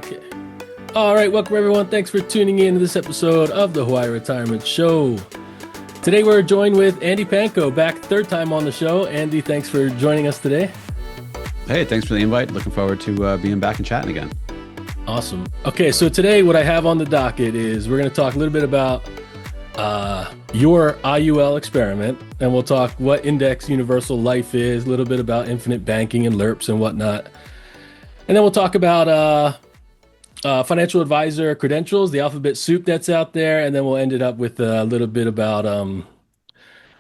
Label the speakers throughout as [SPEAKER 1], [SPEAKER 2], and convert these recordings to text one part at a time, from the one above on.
[SPEAKER 1] Okay. All right, welcome everyone. Thanks for tuning in to this episode of the Hawaii Retirement Show. Today we're joined with Andy Panko, back third time on the show. Andy, thanks for joining us today.
[SPEAKER 2] Hey, thanks for the invite. Looking forward to being back and chatting again.
[SPEAKER 1] Awesome. Okay, so today what I have on the docket is we're going to talk a little bit about your IUL experiment, and we'll talk what index universal life is, a little bit about infinite banking and LIRPs and whatnot. And then we'll talk about financial advisor credentials, the alphabet soup that's out there, and then we'll end it up with a little bit about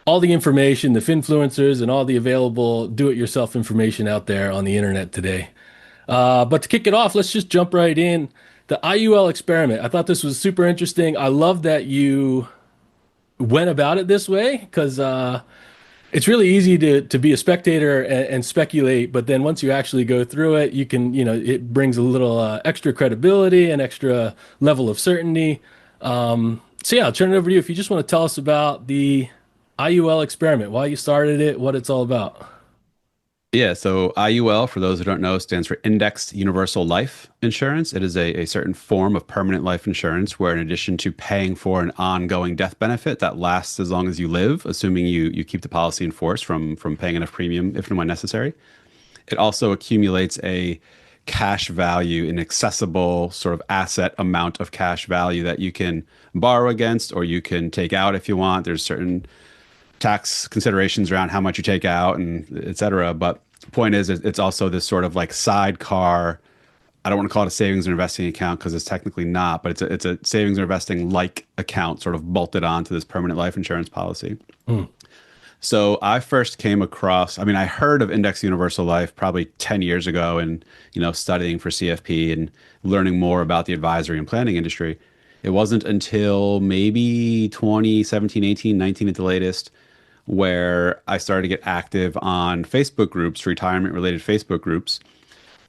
[SPEAKER 1] all the information, the FinFluencers, and all the available do-it-yourself information out there on the internet today. But to kick it off, let's just jump right in. The IUL experiment. I thought this was super interesting. I love that you went about it this way because it's really easy to be a spectator and speculate, but then once you actually go through it, you can, it brings a little extra credibility and extra level of certainty. So yeah, I'll turn it over to you if you just want to tell us about the IUL experiment, why you started it, what it's all about.
[SPEAKER 2] Yeah, so IUL, for those who don't know, stands for Indexed Universal Life Insurance. It is a certain form of permanent life insurance where, in addition to paying for an ongoing death benefit that lasts as long as you live, assuming you keep the policy in force from paying enough premium if and when necessary, it also accumulates a cash value, an accessible sort of asset amount of cash value that you can borrow against or you can take out if you want. There's certain tax considerations around how much you take out and et cetera. But the point is, it's also this sort of like sidecar. I don't want to call it a savings or investing account because it's technically not, but it's a savings or investing like account sort of bolted onto this permanent life insurance policy. So I first came across, I heard of Index Universal Life probably 10 years ago and, studying for CFP and learning more about the advisory and planning industry. It wasn't until maybe 2017, 18, 19 at the latest, where I started to get active on Facebook groups, retirement-related Facebook groups,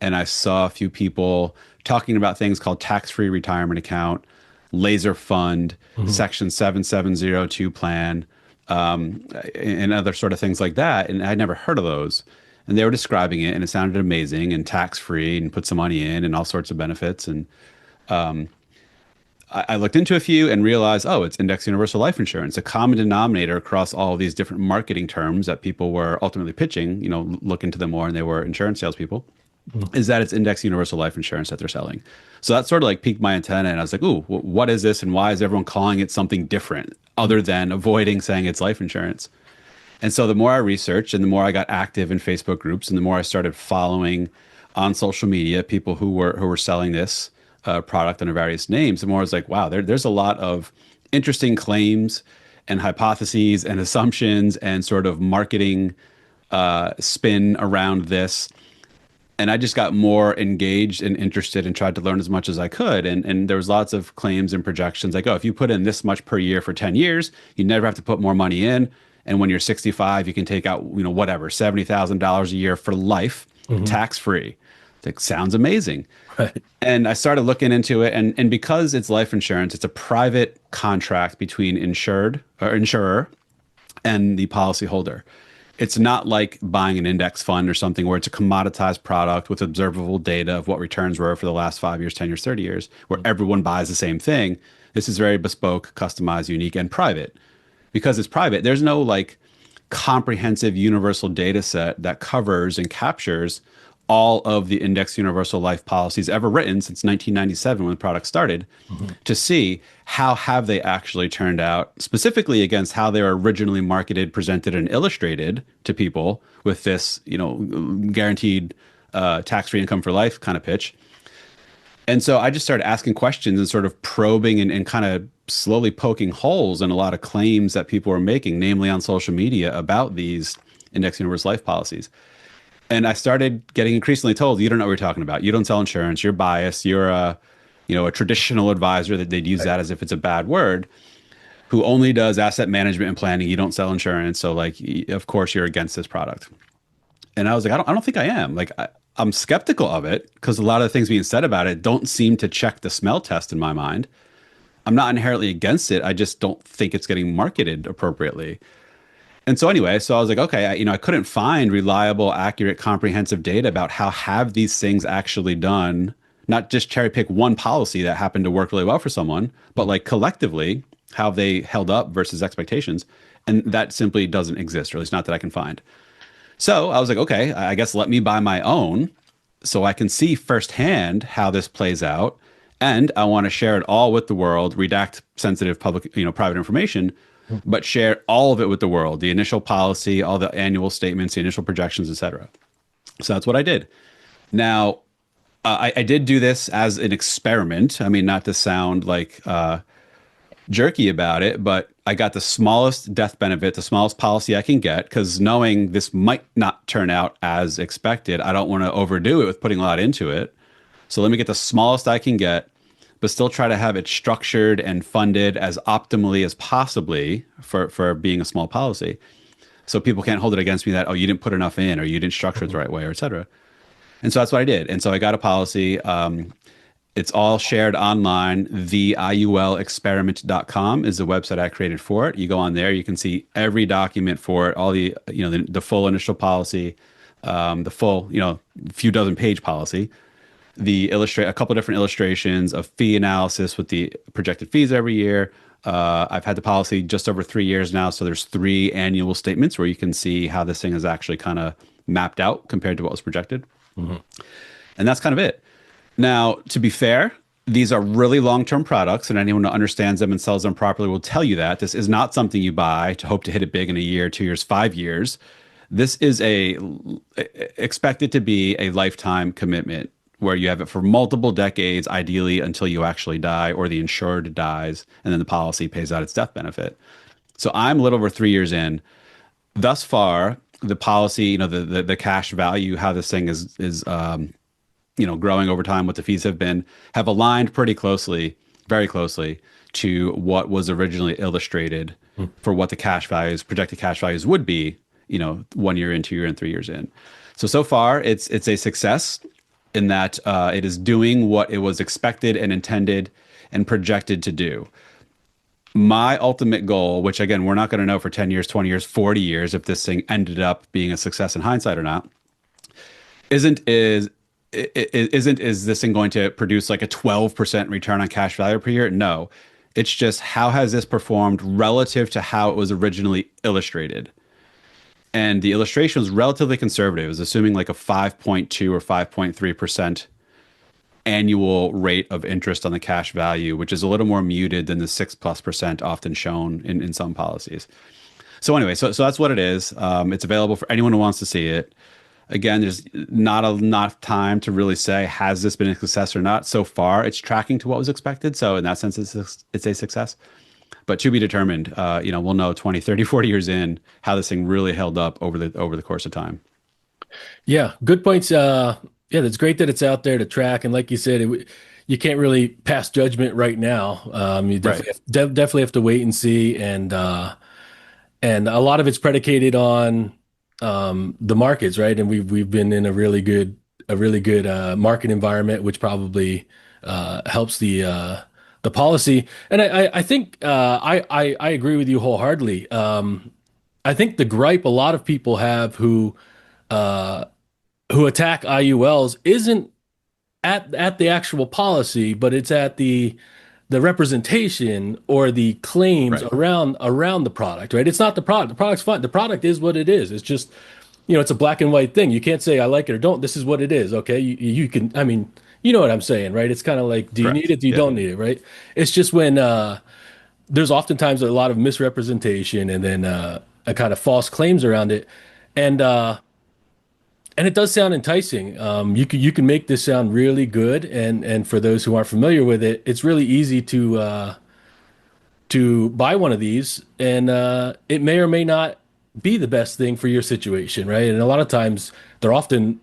[SPEAKER 2] and I saw a few people talking about things called tax-free retirement account, laser fund, Section 7702 plan, and other sort of things like that, and I'd never heard of those. And they were describing it, and it sounded amazing and tax-free and put some money in and all sorts of benefits. And I looked into a few and realized, oh, it's Index Universal Life Insurance. A common denominator across all of these different marketing terms that people were ultimately pitching, look into them more, and they were insurance salespeople, is that it's Index Universal Life Insurance that they're selling. So that sort of like piqued my antenna, and I was like, ooh, what is this, and why is everyone calling it something different other than avoiding saying it's life insurance? And so the more I researched and the more I got active in Facebook groups and the more I started following on social media people who were selling this product under various names, the more I was like, wow, there's a lot of interesting claims and hypotheses and assumptions and sort of marketing spin around this. And I just got more engaged and interested and tried to learn as much as I could. And there was lots of claims and projections like, oh, if you put in this much per year for 10 years, you never have to put more money in. And when you're 65, you can take out, whatever, $70,000 a year for life, tax-free. That sounds amazing. Right. And I started looking into it. And because it's life insurance, it's a private contract between insurer and the policyholder. It's not like buying an index fund or something where it's a commoditized product with observable data of what returns were for the last 5 years, 10 years, 30 years, where everyone buys the same thing. This is very bespoke, customized, unique, and private. Because it's private, there's no like comprehensive universal data set that covers and captures all of the Index Universal Life policies ever written since 1997 when the product started to see how have they actually turned out, specifically against how they were originally marketed, presented, and illustrated to people with this, guaranteed tax-free income for life kind of pitch. And so I just started asking questions and sort of probing and kind of slowly poking holes in a lot of claims that people were making, namely on social media, about these Index Universal Life policies. And I started getting increasingly told, you don't know what you're talking about. You don't sell insurance. You're biased. You're a traditional advisor, that they'd use that as if it's a bad word, who only does asset management and planning. You don't sell insurance. So like, of course you're against this product. And I was like, I don't think I am. Like, I'm skeptical of it because a lot of the things being said about it don't seem to check the smell test in my mind. I'm not inherently against it. I just don't think it's getting marketed appropriately. And so anyway, so I was like, okay, I couldn't find reliable, accurate, comprehensive data about how have these things actually done, not just cherry pick one policy that happened to work really well for someone, but like collectively how they held up versus expectations. And that simply doesn't exist, or at least not that I can find. So I was like, okay, I guess let me buy my own so I can see firsthand how this plays out. And I want to share it all with the world, redact sensitive public, private information, but share all of it with the world, the initial policy, all the annual statements, the initial projections, et cetera. So that's what I did. Now, I did do this as an experiment. I mean, not to sound like jerky about it, but I got the smallest death benefit, the smallest policy I can get, because knowing this might not turn out as expected, I don't want to overdo it with putting a lot into it. So let me get the smallest I can get, but still try to have it structured and funded as optimally as possibly for being a small policy. So people can't hold it against me that, oh, you didn't put enough in, or you didn't structure it the right way, or et cetera. And so that's what I did. And so I got a policy. It's all shared online. The IUL Experiment.com is the website I created for it. You go on there, you can see every document for it, all the, the full initial policy, the full, few dozen page policy, a couple of different illustrations of fee analysis with the projected fees every year. I've had the policy just over 3 years now. So there's 3 annual statements where you can see how this thing is actually kind of mapped out compared to what was projected. Mm-hmm. And that's kind of it. Now, to be fair, these are really long-term products, and anyone who understands them and sells them properly will tell you that this is not something you buy to hope to hit it big in a year, 2 years, 5 years. This is expected to be a lifetime commitment where you have it for multiple decades, ideally until you actually die or the insured dies, and then the policy pays out its death benefit. So I'm a little over 3 years in. Thus far, the policy, the cash value, how this thing is growing over time, what the fees have aligned pretty closely, very closely to what was originally illustrated for what the projected cash values would be, 1 year in, 2 year in, 3 years in. So far it's a success in that it is doing what it was expected and intended and projected to do. My ultimate goal, which again, we're not going to know for 10 years, 20 years, 40 years, if this thing ended up being a success in hindsight or not, isn't is this thing going to produce like a 12% return on cash value per year? No, it's just how has this performed relative to how it was originally illustrated. And the illustration was relatively conservative. It was assuming like a 5.2 or 5.3% annual rate of interest on the cash value, which is a little more muted than the 6+% often shown in some policies. So anyway, so that's what it is. It's available for anyone who wants to see it. Again, there's not enough time to really say, has this been a success or not? So far, it's tracking to what was expected. So in that sense, it's a success. But to be determined, we'll know 20, 30, 40 years in how this thing really held up over the course of time.
[SPEAKER 1] Yeah, good points. Yeah, that's great that it's out there to track. And like you said, you can't really pass judgment right now. You definitely have to wait and see. And a lot of it's predicated on the markets, right? And we've been in a really good market environment, which probably helps the policy. And I think I agree with you wholeheartedly. I think the gripe a lot of people have who attack IULs isn't at the actual policy, but it's at the representation or the claims around the product, right? It's not the product. The product's fine. The product is what it is. It's just, it's a black and white thing. You can't say I like it or don't. This is what it is. Okay. You can, I mean, you know what I'm saying, right? It's kind of like, do you need it? Do you don't need it? Right. It's just when there's oftentimes a lot of misrepresentation and then a kind of false claims around it. And it does sound enticing. You can make this sound really good, and for those who aren't familiar with it, it's really easy to buy one of these, and it may or may not be the best thing for your situation, right? And a lot of times they're often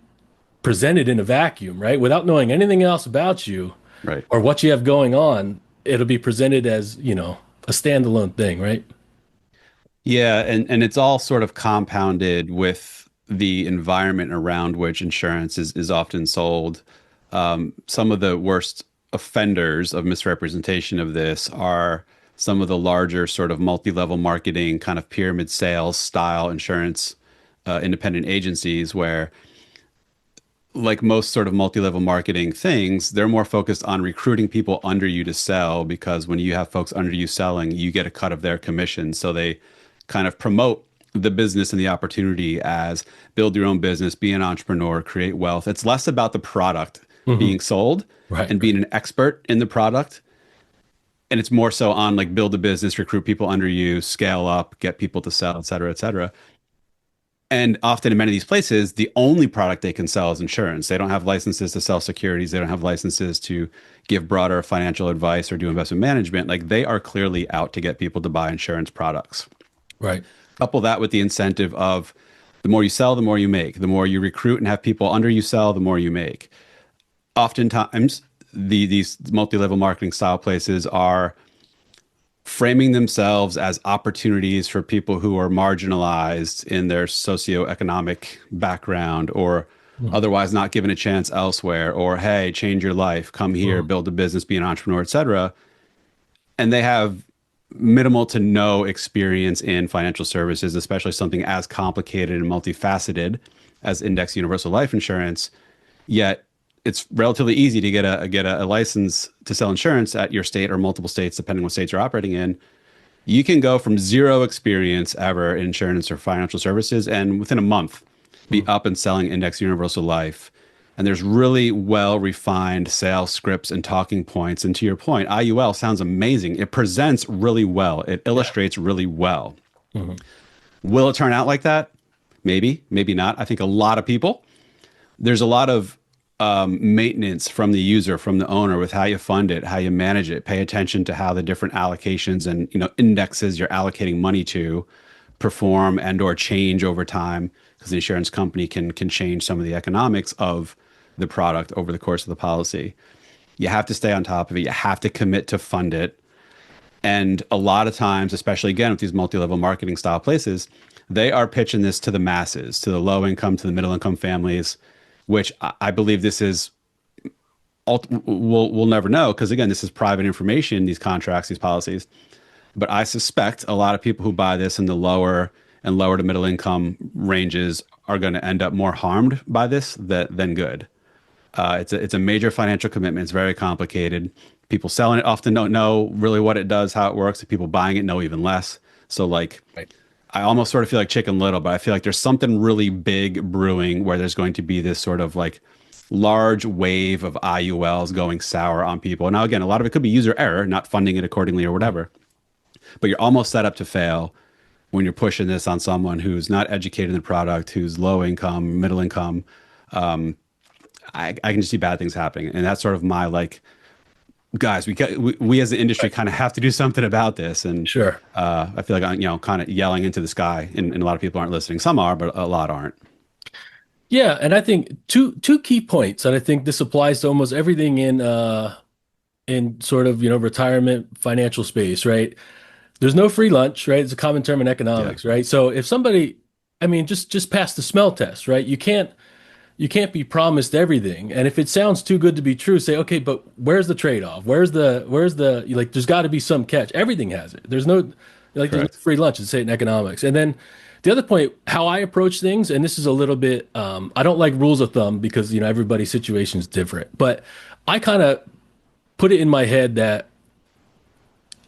[SPEAKER 1] presented in a vacuum, right? Without knowing anything else about you,
[SPEAKER 2] right,
[SPEAKER 1] or what you have going on, it'll be presented as a standalone thing, right?
[SPEAKER 2] Yeah, and it's all sort of compounded with the environment around which insurance is often sold. Some of the worst offenders of misrepresentation of this are some of the larger sort of multi-level marketing kind of pyramid sales style insurance independent agencies where like most sort of multi-level marketing things, they're more focused on recruiting people under you to sell, because when you have folks under you selling, you get a cut of their commission. So they kind of promote the business and the opportunity as build your own business, be an entrepreneur, create wealth. It's less about the product
[SPEAKER 1] Hmm.
[SPEAKER 2] being sold
[SPEAKER 1] Right.
[SPEAKER 2] and being an expert in the product. And it's more so on like build a business, recruit people under you, scale up, get people to sell, et cetera, et cetera. And often in many of these places, the only product they can sell is insurance. They don't have licenses to sell securities. They don't have licenses to give broader financial advice or do investment management. Like they are clearly out to get people to buy insurance products.
[SPEAKER 1] Right.
[SPEAKER 2] Couple that with the incentive of the more you sell, the more you make. The more you recruit and have people under you sell, the more you make. Oftentimes, these multi-level marketing style places are framing themselves as opportunities for people who are marginalized in their socioeconomic background or
[SPEAKER 1] Mhm.
[SPEAKER 2] otherwise not given a chance elsewhere, or hey, change your life, come here,
[SPEAKER 1] Mhm.
[SPEAKER 2] build a business, be an entrepreneur, etc. And they have minimal to no experience in financial services, especially something as complicated and multifaceted as index universal life insurance. Yet it's relatively easy to get a license to sell insurance at your state or multiple states, depending on what states you're operating in. You can go from zero experience ever in insurance or financial services, and within a month, be
[SPEAKER 1] Mhm.
[SPEAKER 2] up and selling index universal life. And there's really well refined sales scripts and talking points. And to your point, IUL sounds amazing. It presents really well. It
[SPEAKER 1] Yeah.
[SPEAKER 2] illustrates really well.
[SPEAKER 1] Mhm.
[SPEAKER 2] Will it turn out like that? Maybe, maybe not. I think a lot of people, there's a lot of maintenance from the user, from the owner, with how you fund it, how you manage it. Pay attention to how the different allocations and indexes you're allocating money to perform and or change over time, because the insurance company can change some of the economics of the product over the course of the policy. You have to stay on top of it. You have to commit to fund it. And a lot of times, especially again with these multi-level marketing style places, they are pitching this to the masses, to the low income, to the middle income families, which I believe this is. We'll never know, because again, this is private information. These contracts, these policies. But I suspect a lot of people who buy this in the lower and lower to middle income ranges are going to end up more harmed by this than good. It's a major financial commitment. It's very complicated. People selling it often don't know really what it does, how it works. The people buying it know even less. So like,
[SPEAKER 1] Right.
[SPEAKER 2] I almost sort of feel like Chicken Little, but I feel like there's something really big brewing where there's going to be this sort of like large wave of IULs going sour on people. Now, again, a lot of it could be user error, not funding it accordingly or
[SPEAKER 1] Mhm.
[SPEAKER 2] whatever, but you're almost set up to fail when you're pushing this on someone who's not educated in the product, who's low income, middle income. I can just see bad things happening. And that's sort of my like, guys, we as the industry
[SPEAKER 1] Right.
[SPEAKER 2] kind of have to do something about this. And
[SPEAKER 1] Sure.
[SPEAKER 2] I feel like I'm, kind of yelling into the sky, and a lot of people aren't listening. Some are, but a lot aren't.
[SPEAKER 1] Yeah, and I think two key points, and I think this applies to almost everything in sort of, retirement financial space, right? There's no free lunch, right? It's a common term in
[SPEAKER 2] Yeah,
[SPEAKER 1] economics, right? So if somebody, I mean, just pass the smell test, right? You can't be promised everything. And if it sounds too good to be true, say, okay, but where's the trade-off? Where's the like there's got to be some catch. Everything has it. There's no
[SPEAKER 2] correct.
[SPEAKER 1] free lunch, say it in economics. And then the other point, how I approach things, and this is a little bit I don't like rules of thumb because everybody's situation is different. But I kind of put it in my head that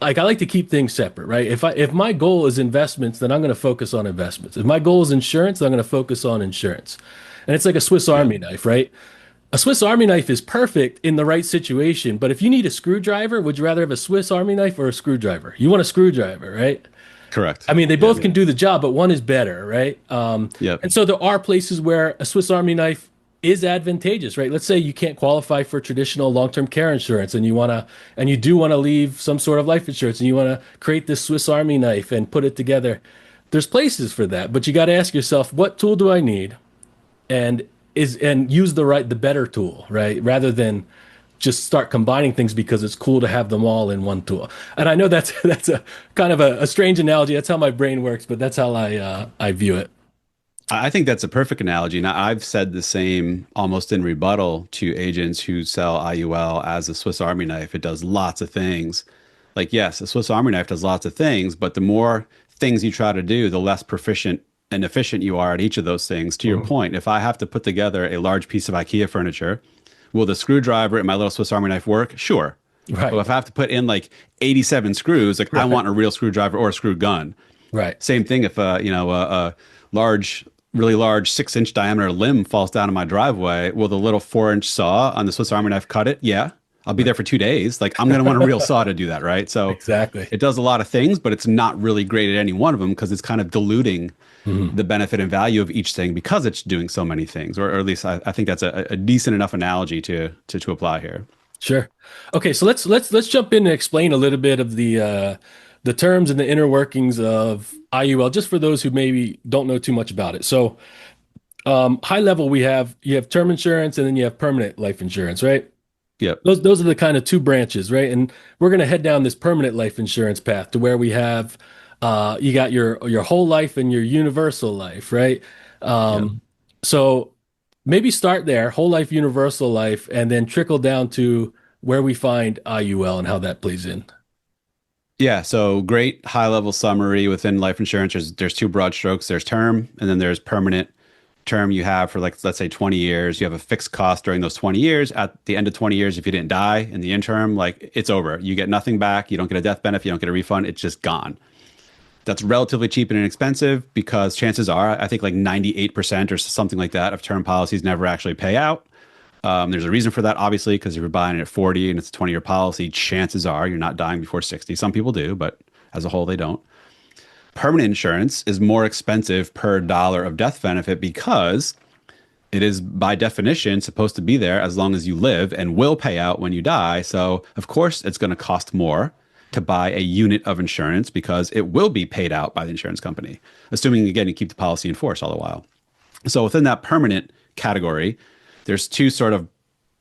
[SPEAKER 1] like I like to keep things separate, right? If my goal is investments, then I'm going to focus on investments. If my goal is insurance, then I'm going to focus on insurance. And it's like a Swiss
[SPEAKER 2] Yeah,
[SPEAKER 1] Army knife, right? A Swiss Army knife is perfect in the right situation, but if you need a screwdriver, would you rather have a Swiss Army knife or a screwdriver? You want a screwdriver, right?
[SPEAKER 2] correct.
[SPEAKER 1] I mean, they
[SPEAKER 2] Yeah,
[SPEAKER 1] both can do the job, but one is better, right?
[SPEAKER 2] yep,
[SPEAKER 1] And so there are places where a Swiss Army knife is advantageous, right? Let's say you can't qualify for traditional long-term care insurance, and you do want to leave some sort of life insurance, and you want to create this Swiss Army knife and put it together. There's places for that, but you got to ask yourself, what tool do I need, and use the better tool, right? Rather than just start combining things because it's cool to have them all in one tool. And I know that's that's a kind of a strange analogy. That's how my brain works, but that's how I view it.
[SPEAKER 2] I think that's a perfect analogy. Now, I've said the same almost in rebuttal to agents who sell IUL as a Swiss Army knife. It does lots of things. Like, yes, a Swiss Army knife does lots of things, but the more things you try to do, the less proficient and efficient you are at each of those things. To your point, if I have to put together a large piece of IKEA furniture, will the screwdriver and my little Swiss Army knife work? Sure. But
[SPEAKER 1] Right.
[SPEAKER 2] if I have to put in like 87 screws, like I
[SPEAKER 1] Right.
[SPEAKER 2] want a real screwdriver or a screw gun.
[SPEAKER 1] Right.
[SPEAKER 2] Same thing if a large, really large 6-inch diameter limb falls down in my driveway. Will the little 4-inch saw on the Swiss Army knife cut it? Yeah. I'll be there for 2 days. Like I'm going to want a real saw to do that, right? So
[SPEAKER 1] Exactly.
[SPEAKER 2] it does a lot of things, but it's not really great at any one of them because it's kind of diluting
[SPEAKER 1] Mhm.
[SPEAKER 2] the benefit and value of each thing because it's doing so many things. Or at least I think that's a decent enough analogy to apply here.
[SPEAKER 1] Sure. Okay, so let's jump in and explain a little bit of the terms and the inner workings of IUL, just for those who maybe don't know too much about it. So, high level, you have term insurance and then you have permanent life insurance, right?
[SPEAKER 2] Yep.
[SPEAKER 1] Those are the kind of two branches, right? And we're going to head down this permanent life insurance path to where we have you got your whole life and your universal life, right?
[SPEAKER 2] Yep.
[SPEAKER 1] So maybe start there, whole life, universal life, and then trickle down to where we find IUL and how that plays in.
[SPEAKER 2] Yeah, so great high level summary within life insurance. There's two broad strokes. There's term and then there's permanent. Term you have for like let's say 20 years. You have a fixed cost during those 20 years. At the end of 20 years, if you didn't die in the interim, like it's over. You get nothing back. You don't get a death benefit. You don't get a refund. It's just gone. That's relatively cheap and inexpensive because chances are, I think like 98% or something like that of term policies never actually pay out. There's a reason for that, obviously, because if you're buying it at 40 and it's a 20-year policy, chances are you're not dying before 60. Some people do, but as a whole, they don't. Permanent insurance is more expensive per dollar of death benefit because it is by definition supposed to be there as long as you live and will pay out when you die. So, of course, it's going to cost more to buy a unit of insurance because it will be paid out by the insurance company, assuming, again, you keep the policy in force all the while. So within that permanent category, there's two sort of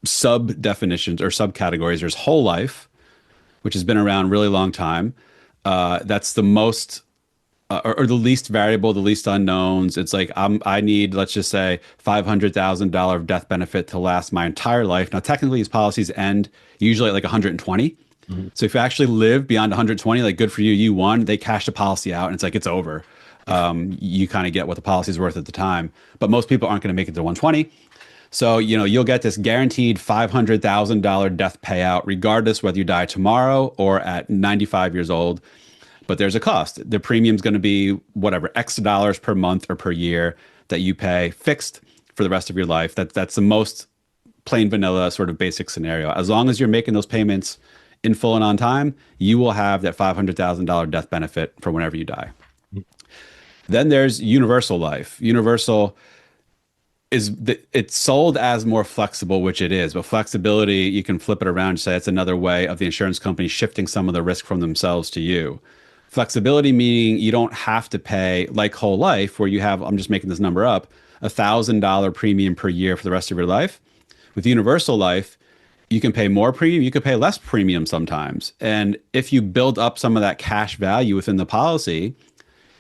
[SPEAKER 2] sub definitions or subcategories. There's whole life, which has been around a really long time. That's the most or the least variable, the least unknowns. It's like I need, let's just say, $500,000 death benefit to last my entire life. Now, technically, these policies end usually at like 120.
[SPEAKER 1] Mm-hmm.
[SPEAKER 2] So if you actually live beyond 120, like good for you, you won. They cash the policy out, and it's like it's over. You kind of get what the policy is worth at the time. But most people aren't going to make it to 120. So, you'll get this guaranteed $500,000 death payout, regardless whether you die tomorrow or at 95 years old. But there's a cost. The premium's going to be whatever, X dollars per month or per year that you pay fixed for the rest of your life. That's the most plain vanilla sort of basic scenario. As long as you're making those payments in full and on time, you will have that $500,000 death benefit for whenever you die. Then there's universal life. Universal it's sold as more flexible, which it is, but flexibility, you can flip it around and say it's another way of the insurance company shifting some of the risk from themselves to you. Flexibility meaning you don't have to pay like whole life where you have, I'm just making this number up, $1,000 premium per year for the rest of your life. With universal life, you can pay more premium, you could pay less premium sometimes. And if you build up some of that cash value within the policy,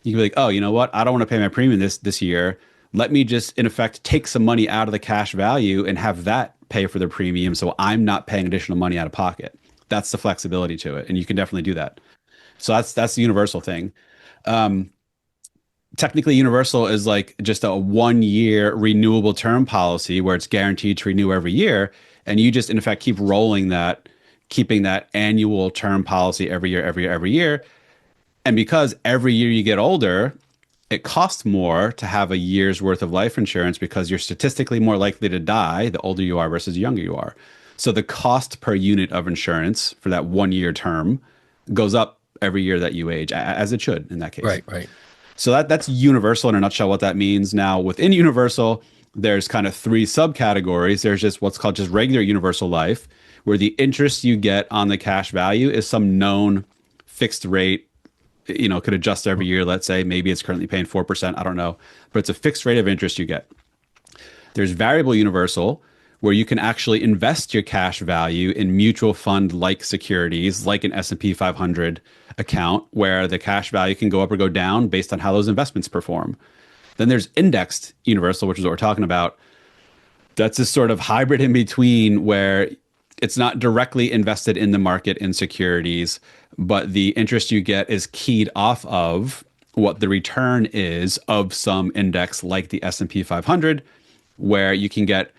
[SPEAKER 2] you can be like, oh, you know what? I don't want to pay my premium this year. Let me just, in effect, take some money out of the cash value and have that pay for the premium so I'm not paying additional money out of pocket. That's the flexibility to it. And you can definitely do that. So that's the universal thing. Technically, universal is like just a 1-year renewable term policy where it's guaranteed to renew every year. And you just, in effect, keep rolling that, keeping that annual term policy every year. And because every year you get older, it costs more to have a year's worth of life insurance because you're statistically more likely to die the older you are versus the younger you are. So the cost per unit of insurance for that 1-year term goes up every year that you age, as it should in that case.
[SPEAKER 1] Right.
[SPEAKER 2] So that's universal in a nutshell, what that means. Now, within universal, there's kind of 3 subcategories. There's just what's called just regular universal life, where the interest you get on the cash value is some known fixed rate, could adjust every year. Let's say maybe it's currently paying 4%. I don't know, but it's a fixed rate of interest you get. There's variable universal, where you can actually invest your cash value in mutual fund like securities, like an S&P 500 account, where the cash value can go up or go down based on how those investments perform. Then there's indexed universal, which is what we're talking about. That's this sort of hybrid in between where it's not directly invested in the market in securities, but the interest you get is keyed off of what the return is of some index like the S&P 500, where you can get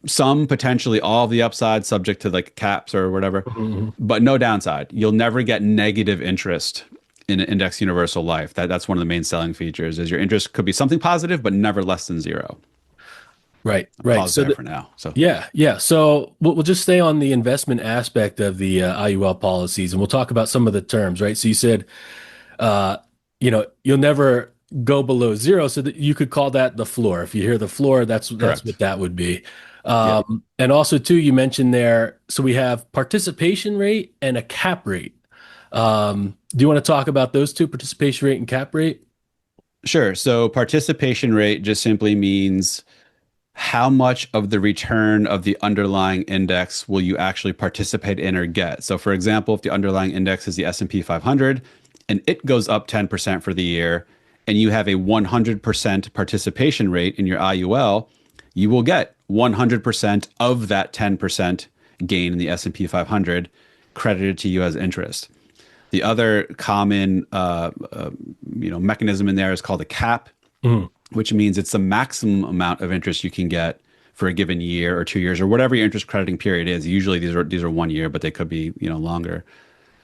[SPEAKER 2] some, potentially all of the upside subject to like caps or whatever,
[SPEAKER 1] Mhm.
[SPEAKER 2] but no downside. You'll never get negative interest in an index universal life. That's one of the main selling features is your interest could be something positive, but never less than zero.
[SPEAKER 1] Right,
[SPEAKER 2] I'll
[SPEAKER 1] right.
[SPEAKER 2] pause
[SPEAKER 1] So
[SPEAKER 2] there
[SPEAKER 1] the,
[SPEAKER 2] for now. So
[SPEAKER 1] yeah, yeah. So we'll just stay on the investment aspect of the IUL policies, and we'll talk about some of the terms, right? So you said, uh, you'll never go below zero, so that you could call that the floor. If you hear the floor, that's what
[SPEAKER 2] correct.
[SPEAKER 1] that would be.
[SPEAKER 2] Yeah.
[SPEAKER 1] And also, too, you mentioned there. So we have participation rate and a cap rate. Do you want to talk about those two, participation rate and cap rate?
[SPEAKER 2] Sure. So participation rate just simply means how much of the return of the underlying index will you actually participate in or get? So for example, if the underlying index is the S&P 500 and it goes up 10% for the year and you have a 100% participation rate in your IUL, you will get 100% of that 10% gain in the S&P 500 credited to you as interest. The other common mechanism in there is called a cap,
[SPEAKER 1] Mhm.
[SPEAKER 2] which means it's the maximum amount of interest you can get for a given year or 2 years or whatever your interest crediting period is. Usually these are 1 year, but they could be longer.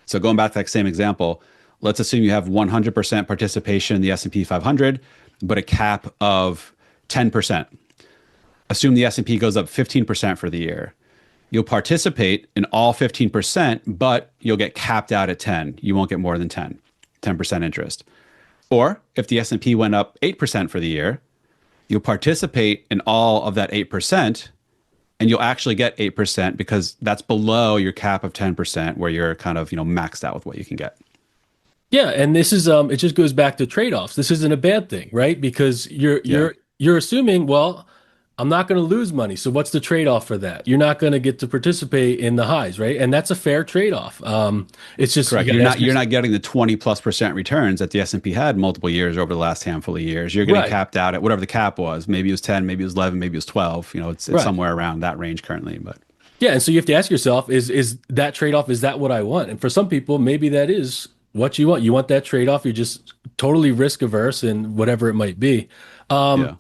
[SPEAKER 2] So going back to that same example, let's assume you have 100% participation in the S&P 500, but a cap of 10%. Assume the S&P goes up 15% for the year. You'll participate in all 15%, but you'll get capped out at 10. You won't get more than 10% interest. Or if the S&P went up 8% for the year, you'll participate in all of that 8% and you'll actually get 8% because that's below your cap of 10% where you're kind of, maxed out with what you can get.
[SPEAKER 1] Yeah, and this is it just goes back to trade-offs. This isn't a bad thing, right? Because you're
[SPEAKER 2] Yeah.
[SPEAKER 1] you're you're assuming, well, I'm not going to lose money. So what's the trade-off for that? You're not going to get to participate in the highs, right? And that's a fair trade-off. It's just you
[SPEAKER 2] Correct.
[SPEAKER 1] got
[SPEAKER 2] You're
[SPEAKER 1] to ask
[SPEAKER 2] not you're
[SPEAKER 1] yourself,
[SPEAKER 2] not getting the 20+% returns that the S&P had multiple years over the last handful of years. You're getting
[SPEAKER 1] right,
[SPEAKER 2] capped out at whatever the cap was. Maybe it was 10, maybe it was 11, maybe it was 12. It's
[SPEAKER 1] right.
[SPEAKER 2] somewhere around that range currently, but
[SPEAKER 1] Yeah, and so you have to ask yourself, is that trade-off, is that what I want? And for some people, maybe that is what you want. You want that trade-off. You're just totally risk averse and whatever it might be. Um,
[SPEAKER 2] yeah.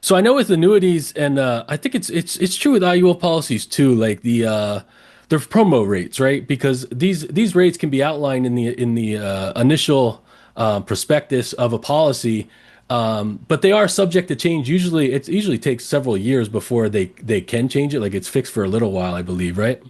[SPEAKER 1] So I know with annuities, and I think it's true with IUL policies too, like their promo rates, right? Because these rates can be outlined in the initial prospectus of a policy, but they are subject to change. It usually takes several years before they can change it. Like it's fixed for a little while, I believe, right?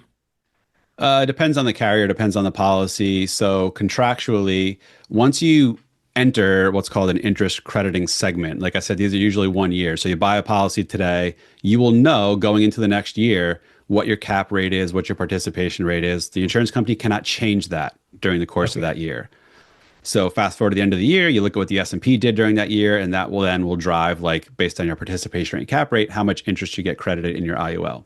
[SPEAKER 2] Depends on the carrier, depends on the policy. So contractually, once you enter what's called an interest crediting segment, like I said, these are usually 1 year. So you buy a policy today, you will know going into the next year what your cap rate is, what your participation rate is. The insurance company cannot change that during the course of
[SPEAKER 1] Okay.
[SPEAKER 2] that year. So fast forward to the end of the year, you look at what the S&P did during that year, and that will drive, like based on your participation rate and cap rate, how much interest you get credited in your IUL.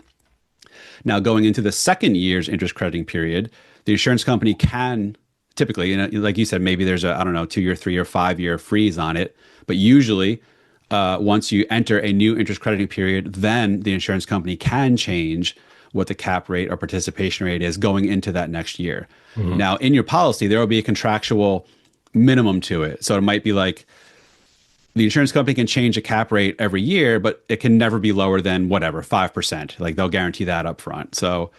[SPEAKER 2] Now, going into the second year's interest crediting period, the insurance company can typically, like you said, maybe there's a, I don't know, 2 year, 3 year, 5 year freeze on it. But usually, once you enter a new interest crediting period, then the insurance company can change what the cap rate or participation rate is going into that next year.
[SPEAKER 1] Mhm.
[SPEAKER 2] Now, in your policy, there will be a contractual minimum to it. So it might be like the insurance company can change a cap rate every year, but it can never be lower than whatever, 5%. Like they'll guarantee that up front. So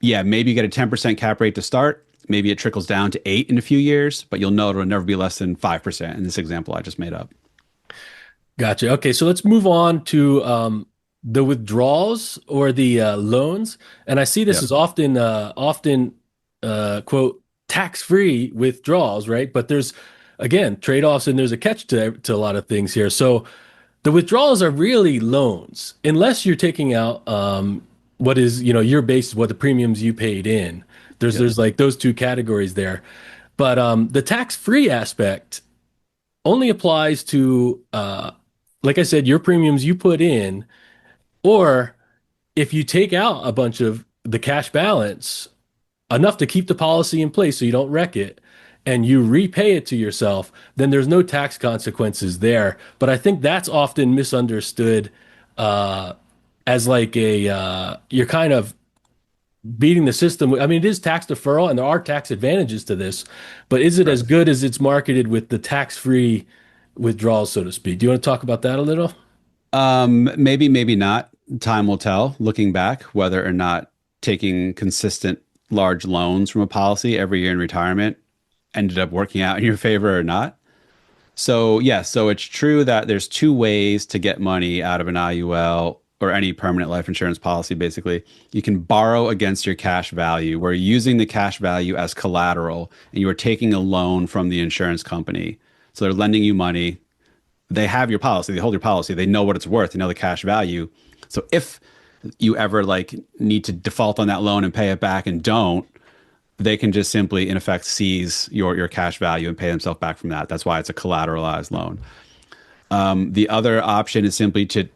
[SPEAKER 2] yeah, maybe you get a 10% cap rate to start. Maybe it trickles down to 8 in a few years, but you'll know it'll never be less than 5% in this example I just made up.
[SPEAKER 1] Gotcha. Okay, so let's move on to the withdrawals or the loans. And I see this
[SPEAKER 2] Yep.
[SPEAKER 1] is often quote tax-free withdrawals, right? But there's again trade-offs and there's a catch to a lot of things here. So the withdrawals are really loans, unless you're taking out what is your base, what the premiums you paid in.
[SPEAKER 2] Yep.
[SPEAKER 1] There's like those two categories there. But the tax-free aspect only applies to, like I said, your premiums you put in, or if you take out a bunch of the cash balance, enough to keep the policy in place so you don't wreck it, and you repay it to yourself, then there's no tax consequences there. But I think that's often misunderstood uh, as like you're kind of beating the system. I mean, it is tax deferral and there are tax advantages to this, but is it as
[SPEAKER 2] Correct.
[SPEAKER 1] good as it's marketed with the tax-free withdrawals, so to speak? Do you want to talk about that a little?
[SPEAKER 2] Maybe, maybe not. Time will tell, looking back, whether or not taking consistent large loans from a policy every year in retirement ended up working out in your favor or not. So, yes, so it's true that there's two ways to get money out of an IUL or any permanent life insurance policy, basically. You can borrow against your cash value, where you're using the cash value as collateral and you are taking a loan from the insurance company. So they're lending you money. They have your policy, they hold your policy, they know what it's worth, they know the cash value. So if you ever like need to default on that loan and pay it back and don't, they can just simply in effect seize your cash value and pay themselves back from that. That's why it's a collateralized loan. The other option is simply to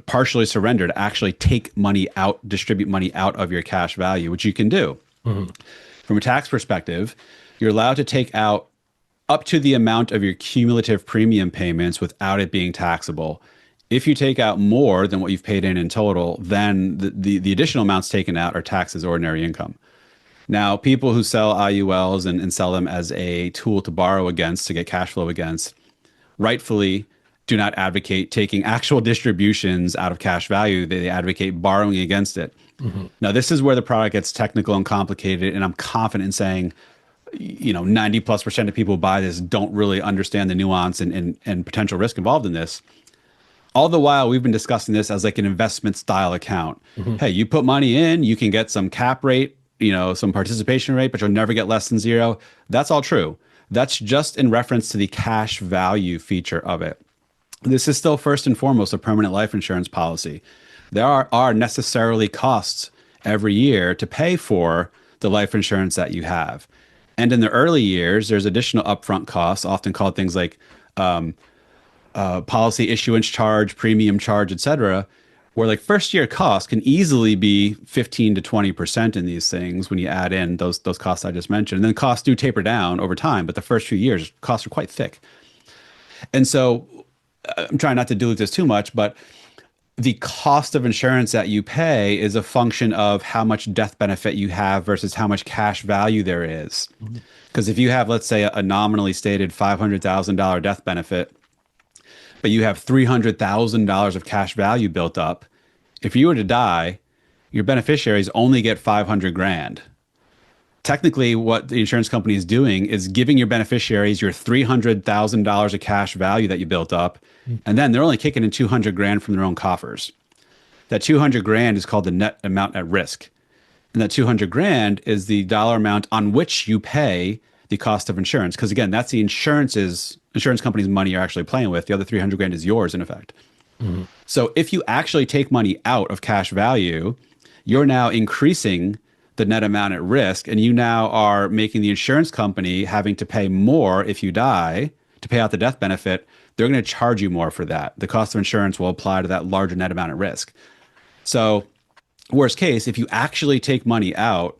[SPEAKER 2] partially surrender, to actually take money out, distribute money out of your cash value, which you can do. From a tax perspective, you're allowed to take out up to the amount of your cumulative premium payments without it being taxable. If you take out more than what you've paid in total, then the additional amounts taken out are taxed as ordinary income. Now, people who sell IULs and sell them as a tool to borrow against, to get cash flow against, rightfully do not advocate taking actual distributions out of cash value. They advocate borrowing against it. Now, this is where the product gets technical and complicated, and I'm confident in saying, 90+% of people who buy this don't really understand the nuance and potential risk involved in this. All the while, we've been discussing this as like an investment style account. Hey, you put money in, you can get some cap rate, some participation rate, but you'll never get less than zero. That's all true. That's just in reference to the cash value feature of it. This is still first and foremost a permanent life insurance policy. There are necessarily costs every year to pay for the life insurance that you have. And in the early years, there's additional upfront costs, often called things like policy issuance charge, premium charge, et cetera, where like first year costs can easily be 15 to 20% in these things when you add in those costs I just mentioned. And then costs do taper down over time, but the first few years, costs are quite thick. And so I'm trying not to dilute this too much, but the cost of insurance that you pay is a function of how much death benefit you have versus how much cash value there is. Because if you have, let's say, a nominally stated $500,000 death benefit, but you have $300,000 of cash value built up, if you were to die, your beneficiaries only get 500 grand. Technically, what the insurance company is doing is giving your beneficiaries your $300,000 of cash value that you built up, and then they're only kicking in 200 grand from their own coffers. That 200 grand is called the net amount at risk. And that 200 grand is the dollar amount on which you pay the cost of insurance. Because again, that's the insurance company's money you're actually playing with. The other 300 grand is yours in effect. So if you actually take money out of cash value, you're now increasing the net amount at risk, and you now are making the insurance company having to pay more if you die to pay out the death benefit. They're going to charge you more for that. The cost of insurance will apply to that larger net amount at risk. So worst case, if you actually take money out,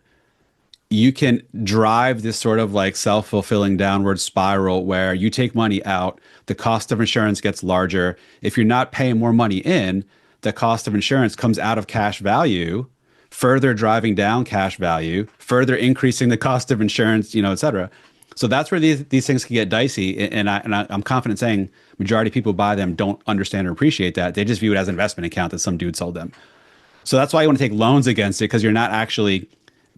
[SPEAKER 2] you can drive this sort of like self-fulfilling downward spiral where you take money out, the cost of insurance gets larger. If you're not paying more money in, the cost of insurance comes out of cash value, further driving down cash value, further increasing the cost of insurance, et cetera. So that's where these things can get dicey. And I'm confident saying majority of people who buy them don't understand or appreciate that. They just view it as an investment account that some dude sold them. So that's why you want to take loans against it, because you're not actually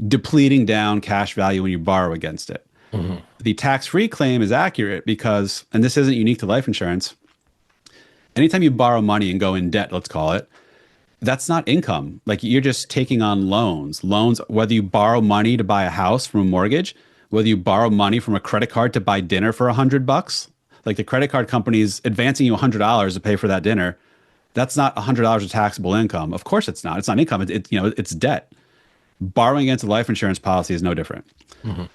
[SPEAKER 2] depleting down cash value when you borrow against it. The tax-free claim is accurate because, and this isn't unique to life insurance, anytime you borrow money and go in debt, let's call it, that's not income. Like you're just taking on loans, whether you borrow money to buy a house from a mortgage, whether you borrow money from a credit card to buy dinner for $100, like the credit card company's advancing you $100 to pay for that dinner. That's not $100 of taxable income. Of course it's not. It's not income. It's debt. Borrowing against a life insurance policy is no different.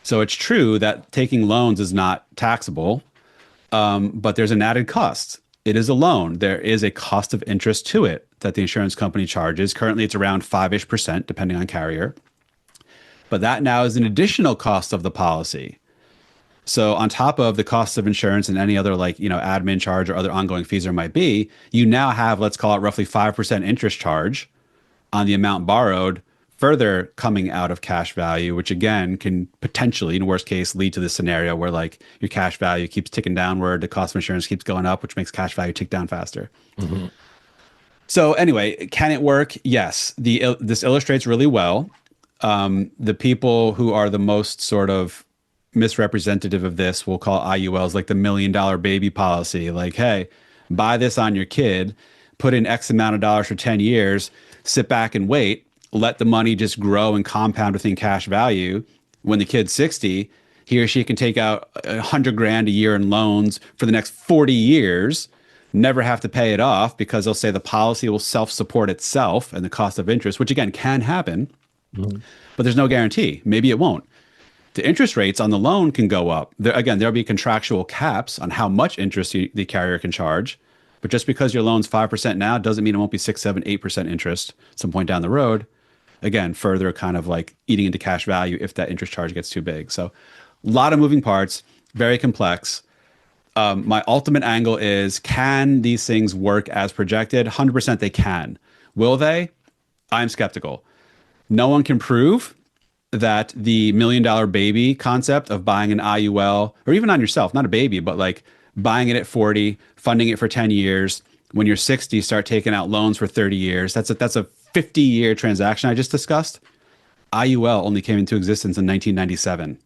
[SPEAKER 2] So it's true that taking loans is not taxable, but there's an added cost. It is a loan. There is a cost of interest to it that the insurance company charges. Currently, it's around 5-ish%, depending on carrier. But that now is an additional cost of the policy. So on top of the cost of insurance and any other admin charge or other ongoing fees there might be, you now have, let's call it roughly 5% interest charge on the amount borrowed further coming out of cash value, which again can potentially, in worst case, lead to this scenario where like your cash value keeps ticking downward, the cost of insurance keeps going up, which makes cash value tick down faster.
[SPEAKER 1] Mm-hmm.
[SPEAKER 2] So anyway, can it work? Yes. This illustrates really well. The people who are the most sort of misrepresentative of this, we'll call IULs, like the $1 million baby policy. Like, hey, buy this on your kid, put in X amount of dollars for 10 years, sit back and wait, let the money just grow and compound within cash value. When the kid's 60, he or she can take out $100,000 a year in loans for the next 40 years, never have to pay it off because they'll say the policy will self-support itself and the cost of interest, which again can happen, but there's no guarantee. Maybe it won't. The interest rates on the loan can go up. There'll be contractual caps on how much interest the carrier can charge. But just because your loan's 5% now doesn't mean it won't be 6, 7, 8% interest some point down the road. Again, further kind of like eating into cash value if that interest charge gets too big. So a lot of moving parts, very complex. My ultimate angle is, can these things work as projected? 100% they can. Will they? I'm skeptical. No one can prove that the $1 million baby concept of buying an IUL, or even on yourself, not a baby, but like buying it at 40, funding it for 10 years. When you're 60, start taking out loans for 30 years. That's a 50-year transaction I just discussed. IUL only came into existence in 1997.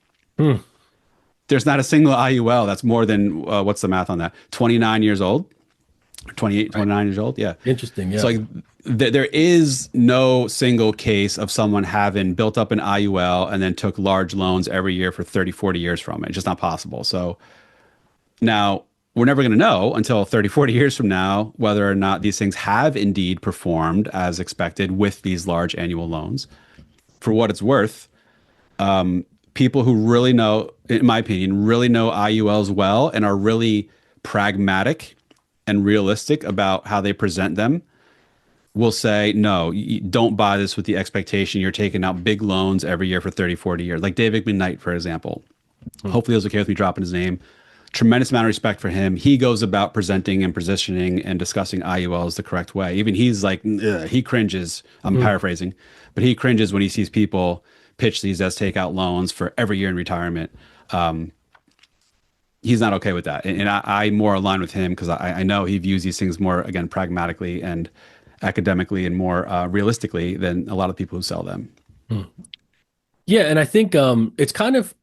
[SPEAKER 2] There's not a single IUL that's more than, what's the math on that? 29 years old? 28, 29 years old? Yeah.
[SPEAKER 1] Interesting. Yeah.
[SPEAKER 2] So like there is no single case of someone having built up an IUL and then took large loans every year for 30, 40 years from it. It's just not possible. So now we're never going to know until 30, 40 years from now whether or not these things have indeed performed as expected with these large annual loans. For what it's worth, people who really know, in my opinion, really know IULs well and are really pragmatic and realistic about how they present them will say, no, don't buy this with the expectation you're taking out big loans every year for 30, 40 years. Like David McKnight, for example. Hopefully he was okay with me dropping his name. Tremendous amount of respect for him. He goes about presenting and positioning and discussing IULs the correct way. Even he's like, he cringes. I'm paraphrasing, but he cringes when he sees people pitch these as takeout loans for every year in retirement. He's not okay with that. And I more align with him because I know he views these things more, again, pragmatically and academically and more realistically than a lot of people who sell them.
[SPEAKER 1] Yeah, and I think it's kind of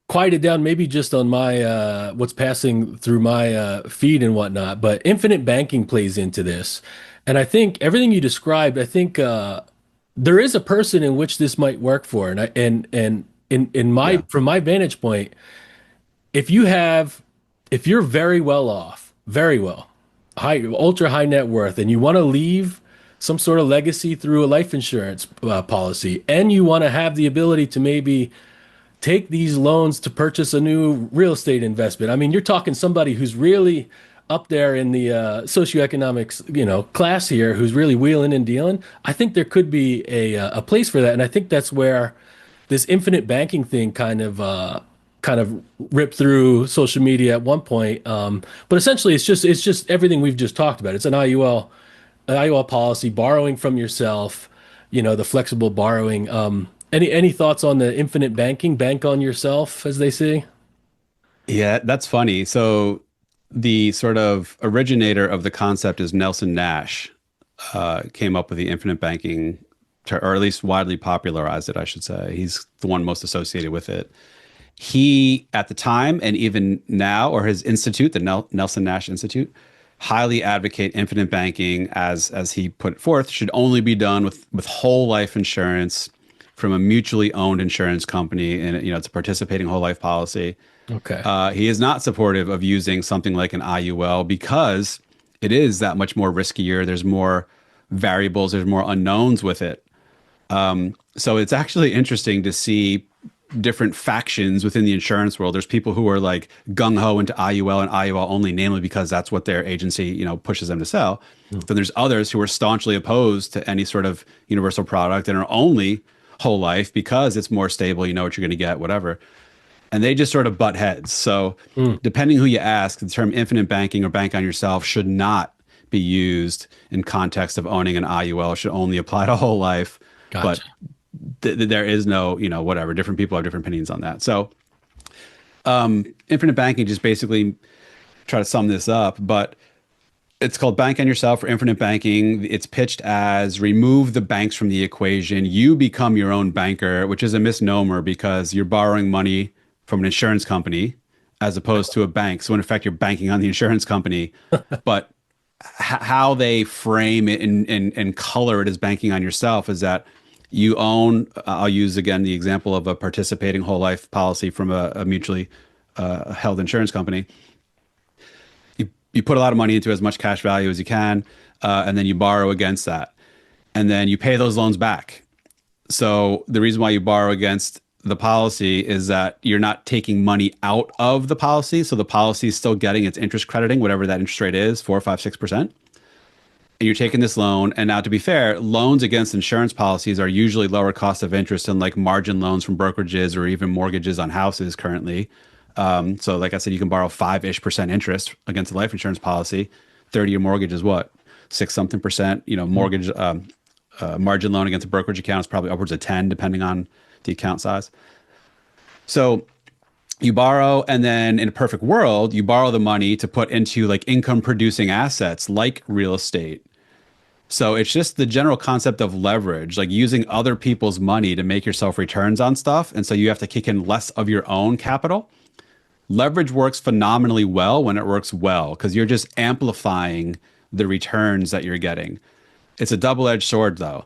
[SPEAKER 1] quieted down maybe just on my what's passing through my feed and whatnot, but infinite banking plays into this. And I think everything you described, I think there is a person in which this might work for. And in my from my vantage point, if you're very well off, very well, ultra high net worth, and you want to leave some sort of legacy through a life insurance policy, and you want to have the ability to maybe take these loans to purchase a new real estate investment. I mean, you're talking somebody who's really up there in the socioeconomics, class here, who's really wheeling and dealing. I think there could be a place for that, and I think that's where this infinite banking thing kind of ripped through social media at one point. But essentially, it's just everything we've just talked about. It's an IUL policy, borrowing from yourself, the flexible borrowing. Any thoughts on the infinite banking, bank on yourself, as they say?
[SPEAKER 2] Yeah, that's funny. So the sort of originator of the concept is Nelson Nash, came up with the infinite banking, or at least widely popularized it, I should say. He's the one most associated with it. He, at the time, and even now, or his institute, the Nelson Nash Institute, highly advocate infinite banking as he put it forth, should only be done with whole life insurance from a mutually owned insurance company, and it's a participating whole life policy.
[SPEAKER 1] Okay.
[SPEAKER 2] He is not supportive of using something like an IUL because it is that much more riskier. There's more variables, there's more unknowns with it. So it's actually interesting to see different factions within the insurance world. There's people who are like gung-ho into IUL and IUL only, namely because that's what their agency, pushes them to sell. Then there's others who are staunchly opposed to any sort of universal product and are only whole life because it's more stable, you know what you're going to get, whatever. And they just sort of butt heads. So depending who you ask, the term infinite banking or bank on yourself should not be used in context of owning an IUL. It should only apply to whole life.
[SPEAKER 1] Gotcha.
[SPEAKER 2] there is no, whatever. Different people have different opinions on that. So, infinite banking, just basically try to sum this up, but it's called Bank on Yourself or Infinite Banking. It's pitched as remove the banks from the equation. You become your own banker, which is a misnomer because you're borrowing money from an insurance company as opposed to a bank. So in effect, you're banking on the insurance company. But how they frame it and color it as banking on yourself is that you own, I'll use again the example of a participating whole life policy from a mutually held insurance company. You put a lot of money into as much cash value as you can, and then you borrow against that. And then you pay those loans back. So the reason why you borrow against the policy is that you're not taking money out of the policy. So the policy is still getting its interest crediting, whatever that interest rate is, 4, 5, 6%. And you're taking this loan. And now, to be fair, loans against insurance policies are usually lower cost of interest than like margin loans from brokerages or even mortgages on houses currently. So like I said, you can borrow 5-ish% interest against a life insurance policy. 30-year mortgage is what? 6 something percent, mortgage, margin loan against a brokerage account is probably upwards of 10, depending on the account size. So you borrow, and then in a perfect world, you borrow the money to put into like income producing assets like real estate. So it's just the general concept of leverage, like using other people's money to make yourself returns on stuff. And so you have to kick in less of your own capital. Leverage works phenomenally well when it works well because you're just amplifying the returns that you're getting. It's a double-edged sword, though.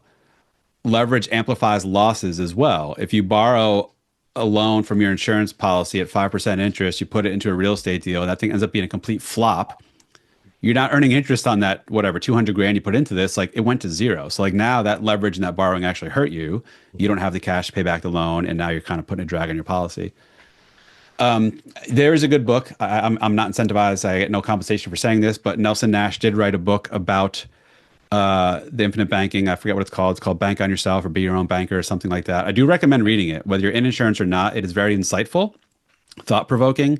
[SPEAKER 2] Leverage amplifies losses as well. If you borrow a loan from your insurance policy at 5% interest, you put it into a real estate deal, that thing ends up being a complete flop. You're not earning interest on that, whatever, 200 grand you put into this, like it went to zero. So like now that leverage and that borrowing actually hurt you. You don't have the cash to pay back the loan, and now you're kind of putting a drag on your policy. There is a good book. I'm not incentivized. I get no compensation for saying this, but Nelson Nash did write a book about the infinite banking. I forget what it's called. It's called Bank on Yourself or Be Your Own Banker or something like that. I do recommend reading it, whether you're in insurance or not. It is very insightful, thought-provoking,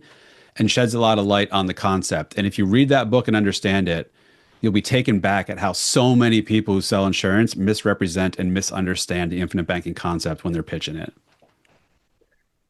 [SPEAKER 2] and sheds a lot of light on the concept. And if you read that book and understand it, you'll be taken back at how so many people who sell insurance misrepresent and misunderstand the infinite banking concept when they're pitching it.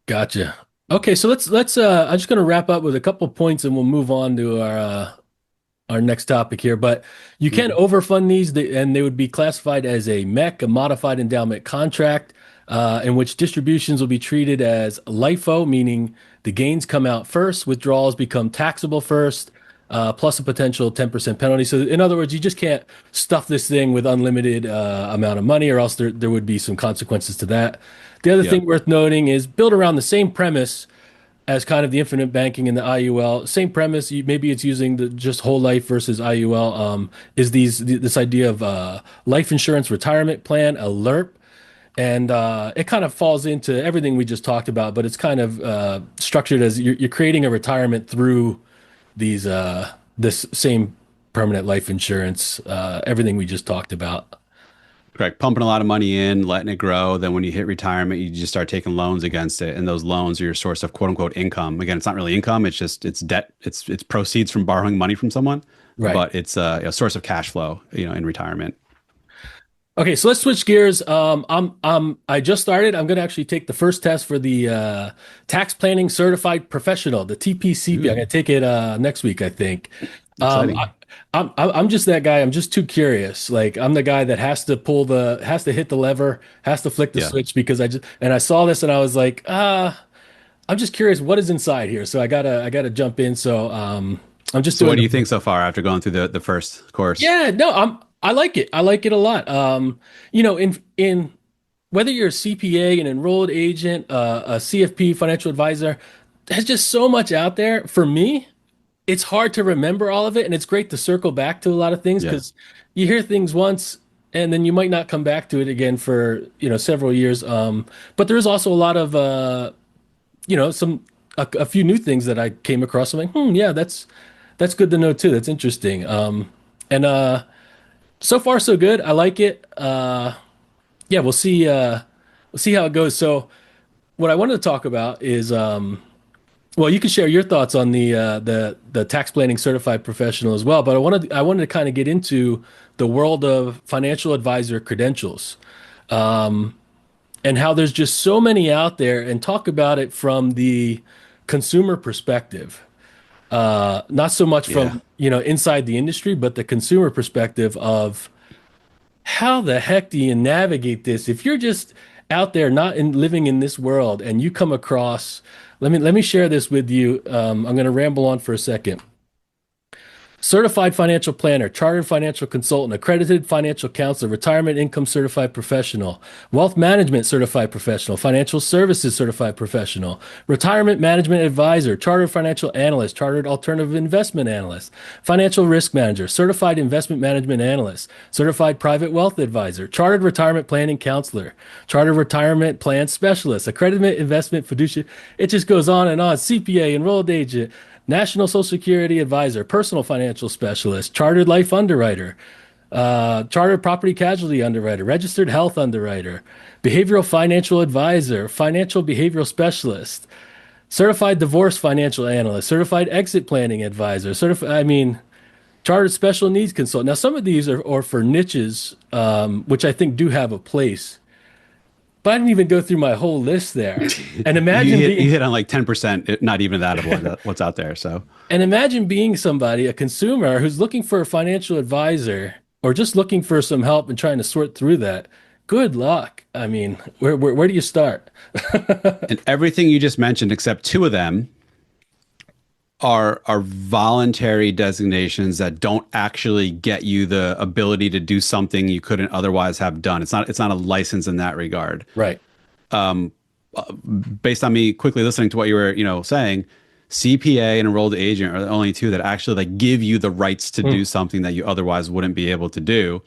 [SPEAKER 1] Gotcha. Okay, so let's I'm just gonna wrap up with a couple points and we'll move on to our next topic here. But you can overfund these, and they would be classified as a MEC, a modified endowment contract, in which distributions will be treated as LIFO, meaning the gains come out first, withdrawals become taxable first, plus a potential 10% penalty. So in other words, you just can't stuff this thing with unlimited amount of money, or else there would be some consequences to that. The other
[SPEAKER 2] Yeah.
[SPEAKER 1] thing worth noting is built around the same premise as kind of the infinite banking and the IUL. Same premise. Maybe it's using the just whole life versus IUL. Is this idea of life insurance retirement plan, a LIRP, and it kind of falls into everything we just talked about, but it's kind of structured as you're creating a retirement through these this same permanent life insurance, everything we just talked about.
[SPEAKER 2] Correct. Pumping a lot of money in, letting it grow. Then when you hit retirement, you just start taking loans against it. And those loans are your source of quote unquote income. Again, it's not really income. It's debt. It's proceeds from borrowing money from someone,
[SPEAKER 1] Right.
[SPEAKER 2] but it's a source of cash flow, in retirement.
[SPEAKER 1] Okay, so let's switch gears. I just started. I'm going to actually take the first test for the tax planning certified professional, the TPCP. I'm going to take it next week, I think. Um,
[SPEAKER 2] Exciting.
[SPEAKER 1] I, I'm just that guy. I'm just too curious. Like I'm the guy that has to hit the lever, has to flick the
[SPEAKER 2] Yeah.
[SPEAKER 1] switch because I saw this and I was like, I'm just curious what is inside here. So I gotta jump in. So I'm just
[SPEAKER 2] So what
[SPEAKER 1] doing
[SPEAKER 2] do you think so far after going through the first course?
[SPEAKER 1] yeah, no, I like it. I like it a lot. In whether you're a CPA, an enrolled agent, a CFP financial advisor, there's just so much out there. For me, it's hard to remember all of it, and it's great to circle back to a lot of things
[SPEAKER 2] Yeah.
[SPEAKER 1] because you hear things once and then you might not come back to it again for, several years. But there's also a lot of some a few new things that I came across. I'm like, yeah, that's good to know too. That's interesting. And so far so good. I like it. Yeah, we'll see how it goes. So what I wanted to talk about is well, you can share your thoughts on the tax planning certified professional as well, but I wanted to kind of get into the world of financial advisor credentials. and how there's just so many out there, and talk about it from the consumer perspective. Not so much
[SPEAKER 2] Yeah.
[SPEAKER 1] from, inside the industry, but the consumer perspective of how the heck do you navigate this if you're just out there not living in this world and you come across. Let me share this with you. I'm going to ramble on for a second. Certified financial planner, chartered financial consultant, accredited financial counselor, retirement income certified professional, wealth management certified professional, financial services certified professional, retirement management advisor, chartered financial analyst, chartered alternative investment analyst, financial risk manager, certified investment management analyst, certified private wealth advisor, chartered retirement planning counselor, chartered retirement plan specialist, accredited investment fiduciary. It just goes on and on. CPA, enrolled agent, National Social Security Advisor, personal financial specialist, chartered life underwriter, chartered property casualty underwriter, registered health underwriter, behavioral financial advisor, financial behavioral specialist, certified divorce financial analyst, certified exit planning advisor, chartered special needs consultant. Now, some of these are for niches, which I think do have a place. But I didn't even go through my whole list there. And
[SPEAKER 2] You
[SPEAKER 1] imagine
[SPEAKER 2] hit
[SPEAKER 1] being
[SPEAKER 2] you hit on like 10%, not even that of what's out there. So
[SPEAKER 1] And imagine being somebody, a consumer who's looking for a financial advisor or just looking for some help and trying to sort through that. Good luck. I mean, where do you start?
[SPEAKER 2] and everything you just mentioned, except two of them, are voluntary designations that don't actually get you the ability to do something you couldn't otherwise have done. It's not a license in that regard.
[SPEAKER 1] Right.
[SPEAKER 2] Based on me quickly listening to what you were, saying, CPA and enrolled agent are the only two that actually like give you the rights to do something that you otherwise wouldn't be able to do.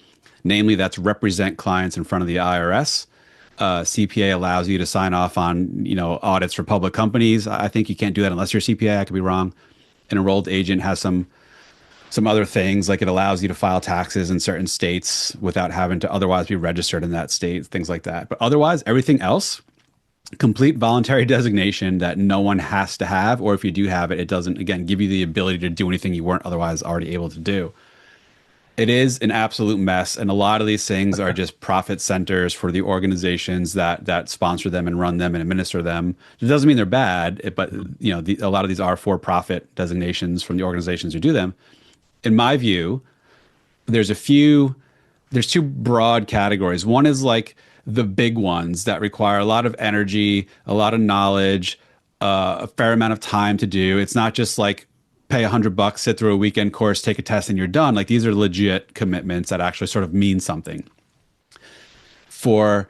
[SPEAKER 2] Namely, that's represent clients in front of the IRS. CPA allows you to sign off on, audits for public companies. I think you can't do that unless you're CPA. I could be wrong. An enrolled agent has some other things, like it allows you to file taxes in certain states without having to otherwise be registered in that state, things like that. But otherwise, everything else, complete voluntary designation that no one has to have, or if you do have it, it doesn't, again, give you the ability to do anything you weren't otherwise already able to do. It is an absolute mess, and a lot of these things are just profit centers for the organizations that sponsor them and run them and administer them. It doesn't mean they're bad, but a lot of these are for-profit designations from the organizations who do them. In my view, there's two broad categories. One is like the big ones that require a lot of energy, a lot of knowledge, a fair amount of time to do. It's not just like pay $100, sit through a weekend course, take a test, and you're done. Like these are legit commitments that actually sort of mean something. For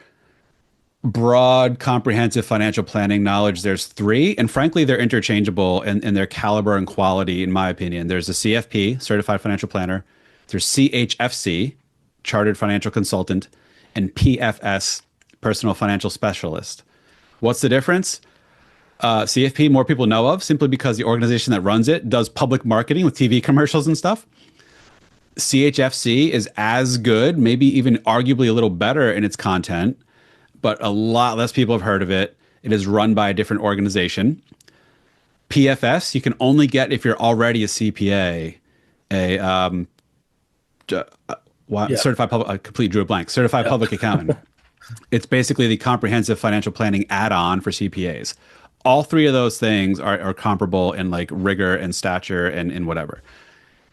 [SPEAKER 2] broad, comprehensive financial planning knowledge, there's three, and frankly, they're interchangeable in their caliber and quality, in my opinion. There's the CFP, Certified Financial Planner. There's CHFC, Chartered Financial Consultant, and PFS, Personal Financial Specialist. What's the difference? CFP, more people know of simply because the organization that runs it does public marketing with TV commercials and stuff. CHFC is as good, maybe even arguably a little better in its content, but a lot less people have heard of it. It is run by a different organization. PFS, you can only get if you're already a CPA, certified public, I completely drew a blank, certified public accountant. It's basically the comprehensive financial planning add-on for CPAs. All three of those things are comparable in like rigor and stature and whatever.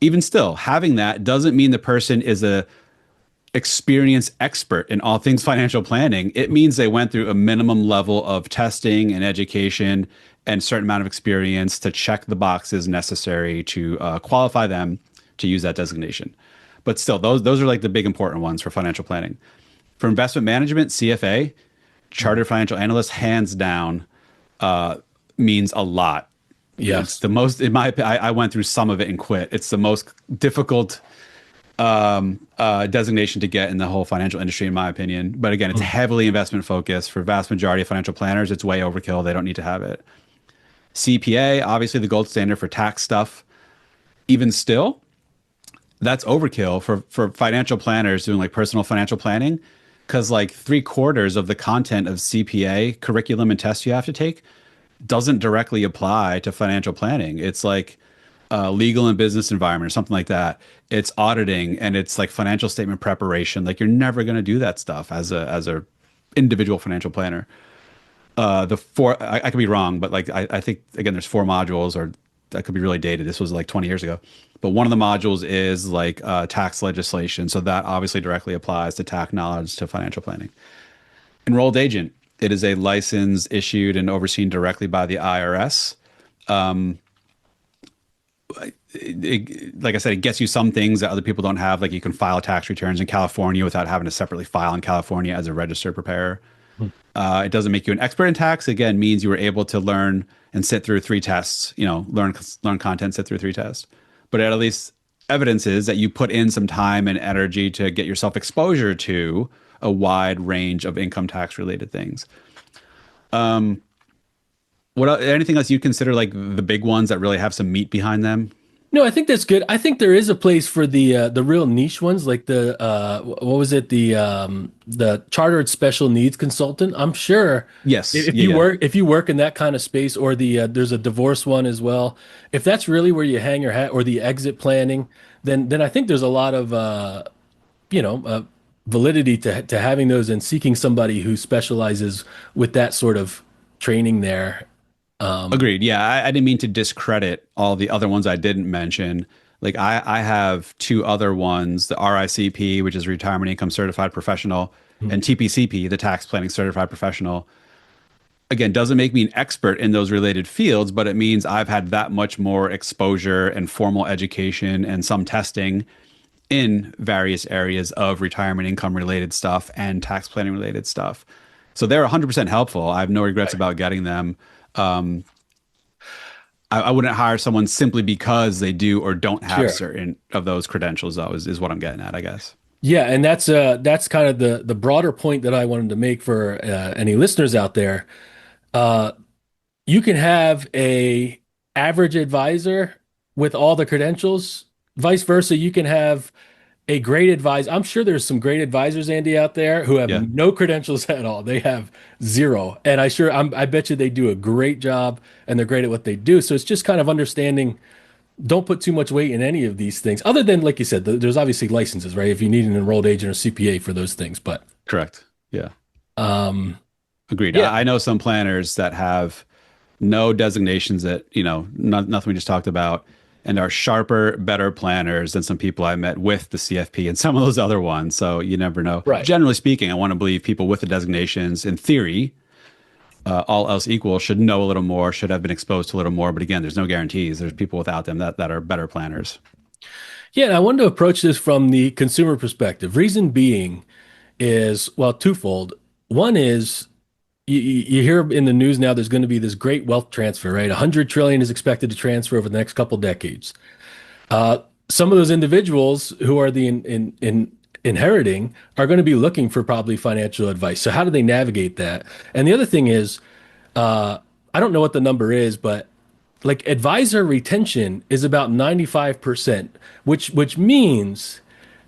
[SPEAKER 2] Even still, having that doesn't mean the person is a experienced expert in all things financial planning. It means they went through a minimum level of testing and education and a certain amount of experience to check the boxes necessary to qualify them to use that designation. But still, those are like the big important ones for financial planning. For investment management, CFA, Chartered Financial Analyst, hands down, means a lot.
[SPEAKER 1] Yes.
[SPEAKER 2] It's the most, in my opinion, I went through some of it and quit. It's the most difficult designation to get in the whole financial industry, in my opinion. But again, it's heavily investment focused. For vast majority of financial planners, it's way overkill. They don't need to have it. CPA, obviously the gold standard for tax stuff. Even still, that's overkill for financial planners doing like personal financial planning, because like 3/4 of the content of CPA curriculum and tests you have to take doesn't directly apply to financial planning. It's like legal and business environment or something like that. It's auditing and it's like financial statement preparation. Like you're never going to do that stuff as a individual financial planner. The four, I could be wrong, but like I think again, there's four modules, or that could be really dated. This was like 20 years ago. But one of the modules is like tax legislation. So that obviously directly applies to tax knowledge to financial planning. Enrolled agent. It is a license issued and overseen directly by the IRS. Like I said, it gets you some things that other people don't have. Like you can file tax returns in California without having to separately file in California as a registered preparer. It doesn't make you an expert in tax. Again, means you were able to learn and sit through three tests. Learn content, sit through three tests. But at least evidence is that you put in some time and energy to get yourself exposure to a wide range of income tax related things. Anything else you consider like the big ones that really have some meat behind them?
[SPEAKER 1] No, I think that's good. I think there is a place for the real niche ones, like the what was it, the chartered special needs consultant. I'm sure
[SPEAKER 2] Yes.
[SPEAKER 1] if
[SPEAKER 2] Yeah.
[SPEAKER 1] you
[SPEAKER 2] Yeah.
[SPEAKER 1] work in that kind of space, or there's a divorce one as well. If that's really where you hang your hat, or the exit planning, then I think there's a lot of you know uh, validity to having those and seeking somebody who specializes with that sort of training there.
[SPEAKER 2] Agreed. Yeah. I didn't mean to discredit all the other ones I didn't mention. Like I have two other ones, the RICP, which is Retirement Income Certified Professional, and TPCP, the Tax Planning Certified Professional. Again, doesn't make me an expert in those related fields, but it means I've had that much more exposure and formal education and some testing in various areas of retirement income related stuff and tax planning related stuff. So they're 100% helpful. I have no regrets about getting them. Um, I wouldn't hire someone simply because they do or don't have
[SPEAKER 1] Sure.
[SPEAKER 2] certain of those credentials, though, is what I'm getting at, I guess.
[SPEAKER 1] Yeah, and that's kind of the broader point that I wanted to make for any listeners out there. Uh, you can have a average advisor with all the credentials. Vice versa, you can have a great advisor. I'm sure there's some great advisors, Andy, out there who have
[SPEAKER 2] Yeah.
[SPEAKER 1] no credentials at all. They have zero, and I bet you they do a great job and they're great at what they do. So it's just kind of understanding. Don't put too much weight in any of these things, other than, like you said, there's obviously licenses, right? If you need an enrolled agent or CPA for those things, but
[SPEAKER 2] Correct. Yeah.
[SPEAKER 1] um,
[SPEAKER 2] Agreed.
[SPEAKER 1] yeah,
[SPEAKER 2] I know some planners that have no designations that, nothing we just talked about, and are sharper, better planners than some people I met with the CFP and some of those other ones. So you never know.
[SPEAKER 1] right.
[SPEAKER 2] Generally speaking, I want to believe people with the designations, in theory, all else equal, should know a little more, should have been exposed to a little more. But again, there's no guarantees. There's people without them that are better planners.
[SPEAKER 1] Yeah, and I wanted to approach this from the consumer perspective. Reason being is, well, twofold. One is you hear in the news now there's going to be this great wealth transfer, right? 100 trillion is expected to transfer over the next couple decades. Some of those individuals who are the in inheriting are going to be looking for probably financial advice. So how do they navigate that? And the other thing is, I don't know what the number is, but like advisor retention is about 95%, which means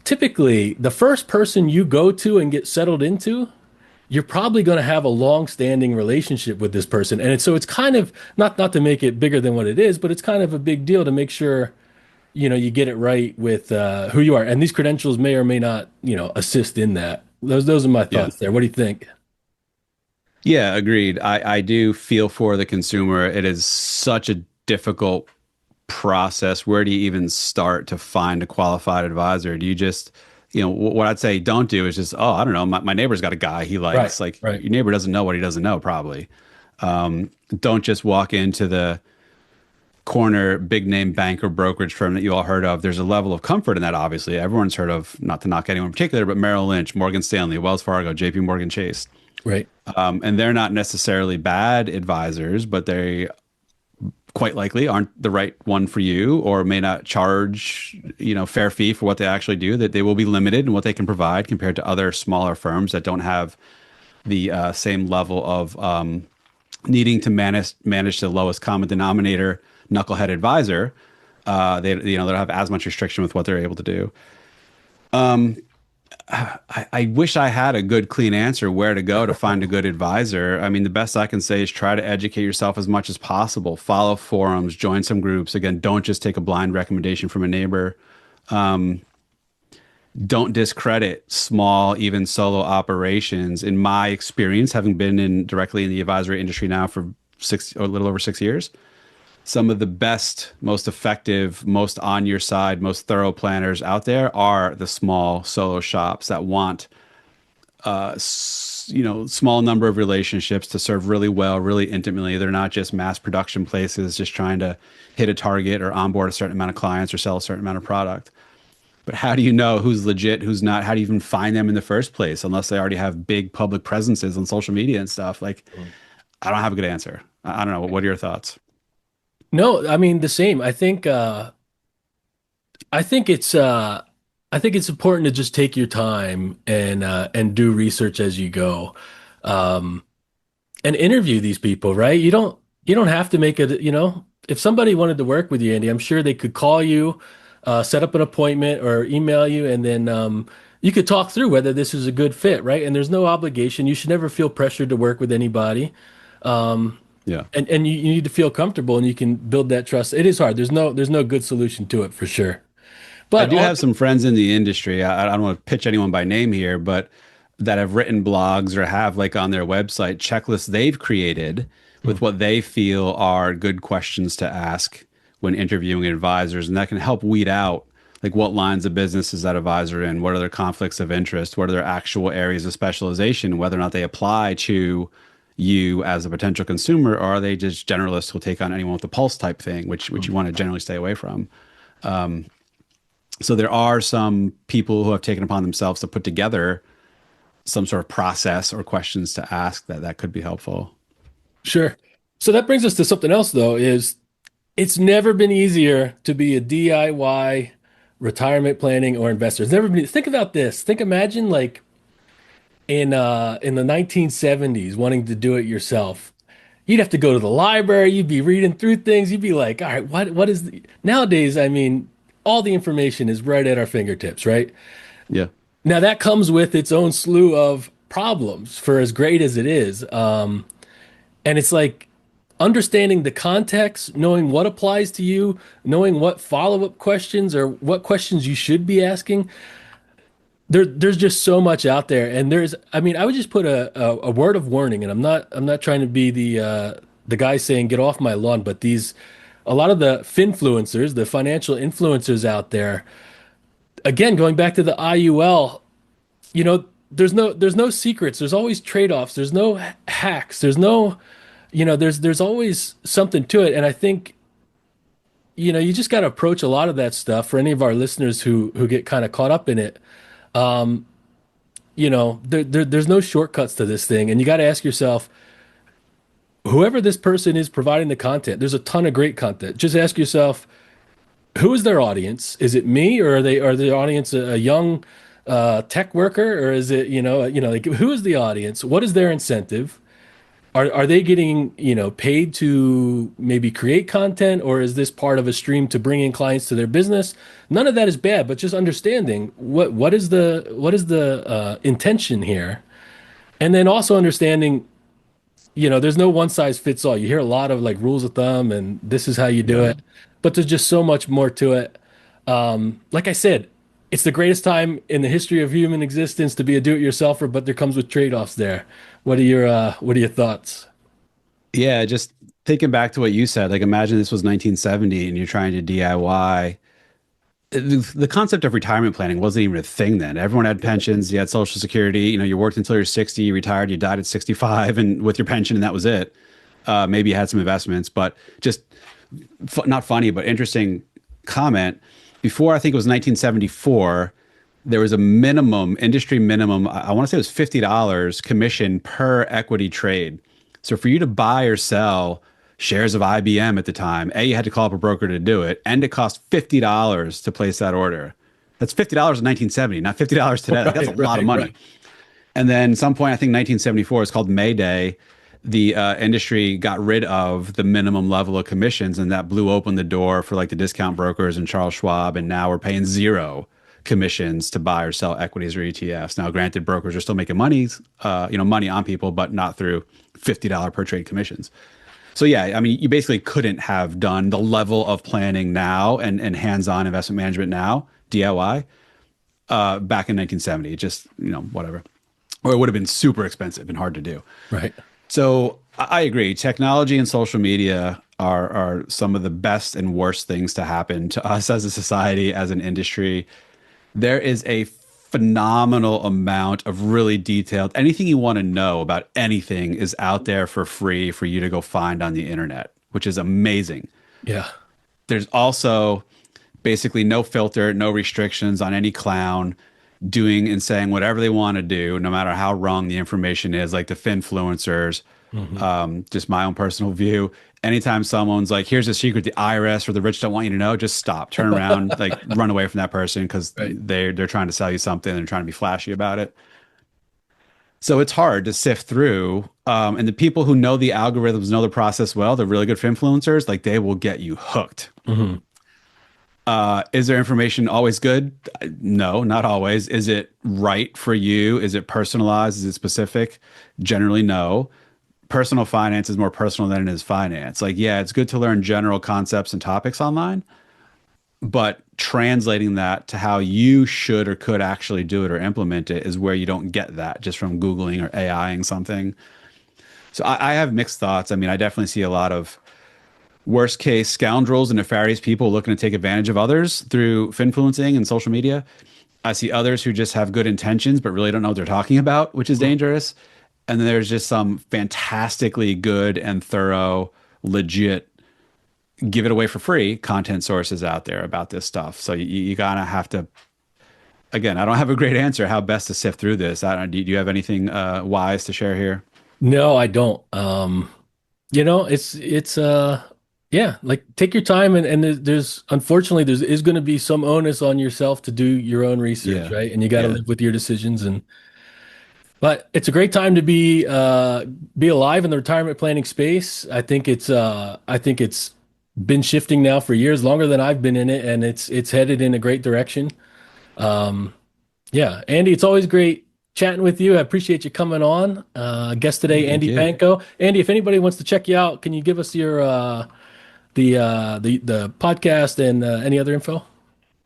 [SPEAKER 1] typically the first person you go to and get settled into, you're probably going to have a long-standing relationship with this person. And it's kind of not to make it bigger than what it is, but it's kind of a big deal to make sure you get it right with who you are. And these credentials may or may not assist in that. Those are my
[SPEAKER 2] Yeah.
[SPEAKER 1] thoughts there. What do you think?
[SPEAKER 2] Yeah, agreed. I do feel for the consumer. It is such a difficult process. Where do you even start to find a qualified advisor? Do you just, what I'd say don't do is just, oh, I don't know, my neighbor's got a guy he
[SPEAKER 1] Right,
[SPEAKER 2] likes. Like
[SPEAKER 1] right.
[SPEAKER 2] your neighbor doesn't know what he doesn't know, probably. Don't just walk into the corner big name bank or brokerage firm that you all heard of. There's a level of comfort in that, obviously. Everyone's heard of, not to knock anyone in particular, but Merrill Lynch, Morgan Stanley, Wells Fargo, JP Morgan Chase.
[SPEAKER 1] Right.
[SPEAKER 2] And they're not necessarily bad advisors, but they quite likely aren't the right one for you, or may not charge, fair fee for what they actually do, that they will be limited in what they can provide compared to other smaller firms that don't have the same level of needing to manage the lowest common denominator knucklehead advisor. They don't have as much restriction with what they're able to do. I wish I had a good, clean answer where to go to find a good advisor. I mean, the best I can say is try to educate yourself as much as possible. Follow forums, join some groups. Again, don't just take a blind recommendation from a neighbor. don't discredit small, even solo operations. In my experience, having been in directly in the advisory industry now for 6 or a little over 6 years, some of the best, most effective, most on your side, most thorough planners out there are the small solo shops that want small number of relationships to serve really well, really intimately. They're not just mass production places just trying to hit a target or onboard a certain amount of clients or sell a certain amount of product. But how do you know who's legit, who's not? How do you even find them in the first place unless they already have big public presences on social media and stuff? Like, I don't have a good answer. I don't know. What are your thoughts?
[SPEAKER 1] No, I mean the same. I think it's I think it's important to just take your time and do research as you go. Um, and interview these people, right? You don't have to make it, if somebody wanted to work with you, Andy, I'm sure they could call you, set up an appointment or email you, and then you could talk through whether this is a good fit, right? And there's no obligation. You should never feel pressured to work with anybody.
[SPEAKER 2] Yeah.
[SPEAKER 1] And you need to feel comfortable and you can build that trust. It is hard. There's no good solution to it for sure.
[SPEAKER 2] I
[SPEAKER 1] But
[SPEAKER 2] do
[SPEAKER 1] on,
[SPEAKER 2] have some friends in the industry. I don't want to pitch anyone by name here, but that have written blogs or have like on their website checklists they've created with what they feel are good questions to ask when interviewing advisors. And that can help weed out like what lines of business is that advisor in? What are their conflicts of interest? What are their actual areas of specialization? Whether or not they apply to you as a potential consumer, or are they just generalists who'll take on anyone with a pulse type thing, which you want to generally stay away from. So there are some people who have taken upon themselves to put together some sort of process or questions to ask that could be helpful.
[SPEAKER 1] sure. So that brings us to something else though, is it's never been easier to be a DIY retirement planning or investor. It's never been. Think about this. Imagine like in the 1970s wanting to do it yourself. You'd have to go to the library, you'd be reading through things, you'd be like, all right, what is nowadays, I mean, all the information is right at our fingertips, right?
[SPEAKER 2] Yeah.
[SPEAKER 1] Now that comes with its own slew of problems for as great as it is. And it's like understanding the context, knowing what applies to you, knowing what follow-up questions or what questions you should be asking. There's just so much out there, and I mean, I would just put a word of warning, and I'm not trying to be the guy saying get off my lawn, but a lot of the FinFluencers, the financial influencers out there, again, going back to the IUL, there's no secrets, there's always trade-offs, there's no hacks, there's no, there's always something to it, and I think you just got to approach a lot of that stuff for any of our listeners who get kind of caught up in it. There's no shortcuts to this thing. And you got to ask yourself, whoever this person is providing the content, there's a ton of great content. Just ask yourself, who is their audience? Is it me, or are the audience a young tech worker, or is it, like who is the audience? What is their incentive? Are they getting, paid to maybe create content, or is this part of a stream to bring in clients to their business? None of that is bad, but just understanding what is the intention here, and then also understanding, there's no one size fits all. You hear a lot of like rules of thumb, and this is how you do
[SPEAKER 2] Yeah.
[SPEAKER 1] it, but there's just so much more to it. Like I said, it's the greatest time in the history of human existence to be a do-it-yourselfer, but there comes with trade-offs there. What are your thoughts?
[SPEAKER 2] Yeah, just thinking back to what you said, like imagine this was 1970 and you're trying to DIY. The concept of retirement planning wasn't even a thing then. Everyone had pensions, you had Social Security, you worked until you're 60, you retired, you died at 65 and with your pension and that was it. Maybe you had some investments, but just not funny, but interesting comment. Before I think it was 1974, there was a minimum, industry minimum, I want to say it was $50 commission per equity trade. So for you to buy or sell shares of IBM at the time, A, you had to call up a broker to do it, and it cost $50 to place that order. That's $50 in 1970, not $50 today. Like, that's a lot of money.
[SPEAKER 1] Right.
[SPEAKER 2] And then some point, I think 1974 is called May Day. The industry got rid of the minimum level of commissions, and that blew open the door for like the discount brokers and Charles Schwab. And now we're paying zero commissions to buy or sell equities or ETFs. Now, granted, brokers are still making money, money on people, but not through $50 per trade commissions. So yeah, I mean, you basically couldn't have done the level of planning now and hands-on investment management now, DIY, back in 1970. Just, whatever. Or it would have been super expensive and hard to do.
[SPEAKER 1] Right.
[SPEAKER 2] So I agree. Technology and social media are some of the best and worst things to happen to us as a society, as an industry. There is a phenomenal amount of really detailed, anything you want to know about anything is out there for free for you to go find on the internet, which is amazing.
[SPEAKER 1] Yeah.
[SPEAKER 2] There's also basically no filter, no restrictions on any clown doing and saying whatever they want to do, no matter how wrong the information is, like the FinFluencers. Just my own personal view. Anytime someone's like, here's a secret the IRS or the rich don't want you to know, just stop, turn around, like run away from that person, because they're trying to sell you something and trying to be flashy about it. So it's hard to sift through. And the people who know the algorithms, know the process well, the really good FinFluencers, like they will get you hooked. Is their information always good? No, not always. Is it right for you? Is it personalized? Is it specific? Generally, no. Personal finance is more personal than it is finance. Like, yeah, it's good to learn general concepts and topics online, but translating that to how you should or could actually do it or implement it is where you don't get that just from Googling or AIing something. So I have mixed thoughts. I mean, I definitely see a lot of worst case scoundrels and nefarious people looking to take advantage of others through finfluencing and social media. I see others who just have good intentions, but really don't know what they're talking about, which is dangerous. And then there's just some fantastically good and thorough, legit, give it away for free content sources out there about this stuff. So you gotta have to, again, I don't have a great answer how best to sift through this. Do you have anything wise to share here?
[SPEAKER 1] No, I don't. It's yeah, like take your time, and there's unfortunately there is going to be some onus on yourself to do your own research, right? And you got to live with your decisions. But it's a great time to be alive in the retirement planning space. I think it's been shifting now for years, longer than I've been in it, and it's headed in a great direction. Yeah, Andy, it's always great chatting with you. I appreciate you coming on. Guest today, Andy Panko. Andy, if anybody wants to check you out, can you give us your the podcast and any other info?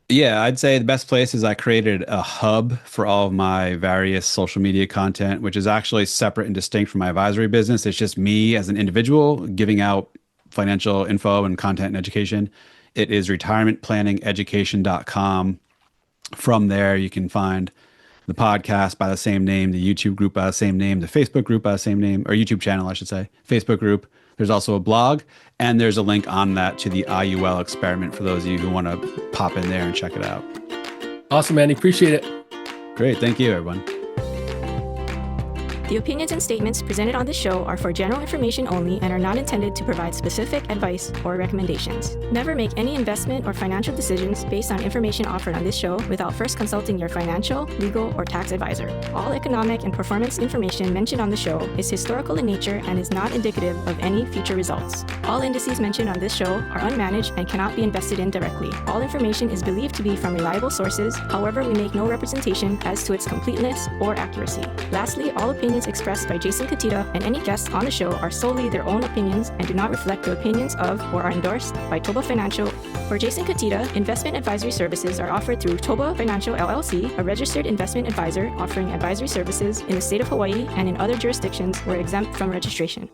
[SPEAKER 2] Yeah, I'd say the best place is I created a hub for all of my various social media content, which is actually separate and distinct from my advisory business. It's just me as an individual giving out financial info and content and education. It is retirementplanningeducation.com. From there, you can find the podcast by the same name, the YouTube group by the same name, the Facebook group by the same name, or YouTube channel, I should say, Facebook group. There's also a blog, and there's a link on that to the IUL Experiment for those of you who want to pop in there and check it out.
[SPEAKER 1] Awesome, Andy. Appreciate it.
[SPEAKER 2] Great. Thank you, everyone.
[SPEAKER 3] The opinions and statements presented on this show are for general information only and are not intended to provide specific advice or recommendations. Never make any investment or financial decisions based on information offered on this show without first consulting your financial, legal, or tax advisor. All economic and performance information mentioned on the show is historical in nature and is not indicative of any future results. All indices mentioned on this show are unmanaged and cannot be invested in directly. All information is believed to be from reliable sources. However, we make no representation as to its completeness or accuracy. Lastly, all opinions expressed by Jason Katita and any guests on the show are solely their own opinions and do not reflect the opinions of or are endorsed by ToBA Financial. For Jason Katita, investment advisory services are offered through ToBA Financial LLC, a registered investment advisor offering advisory services in the state of Hawaii and in other jurisdictions where exempt from registration.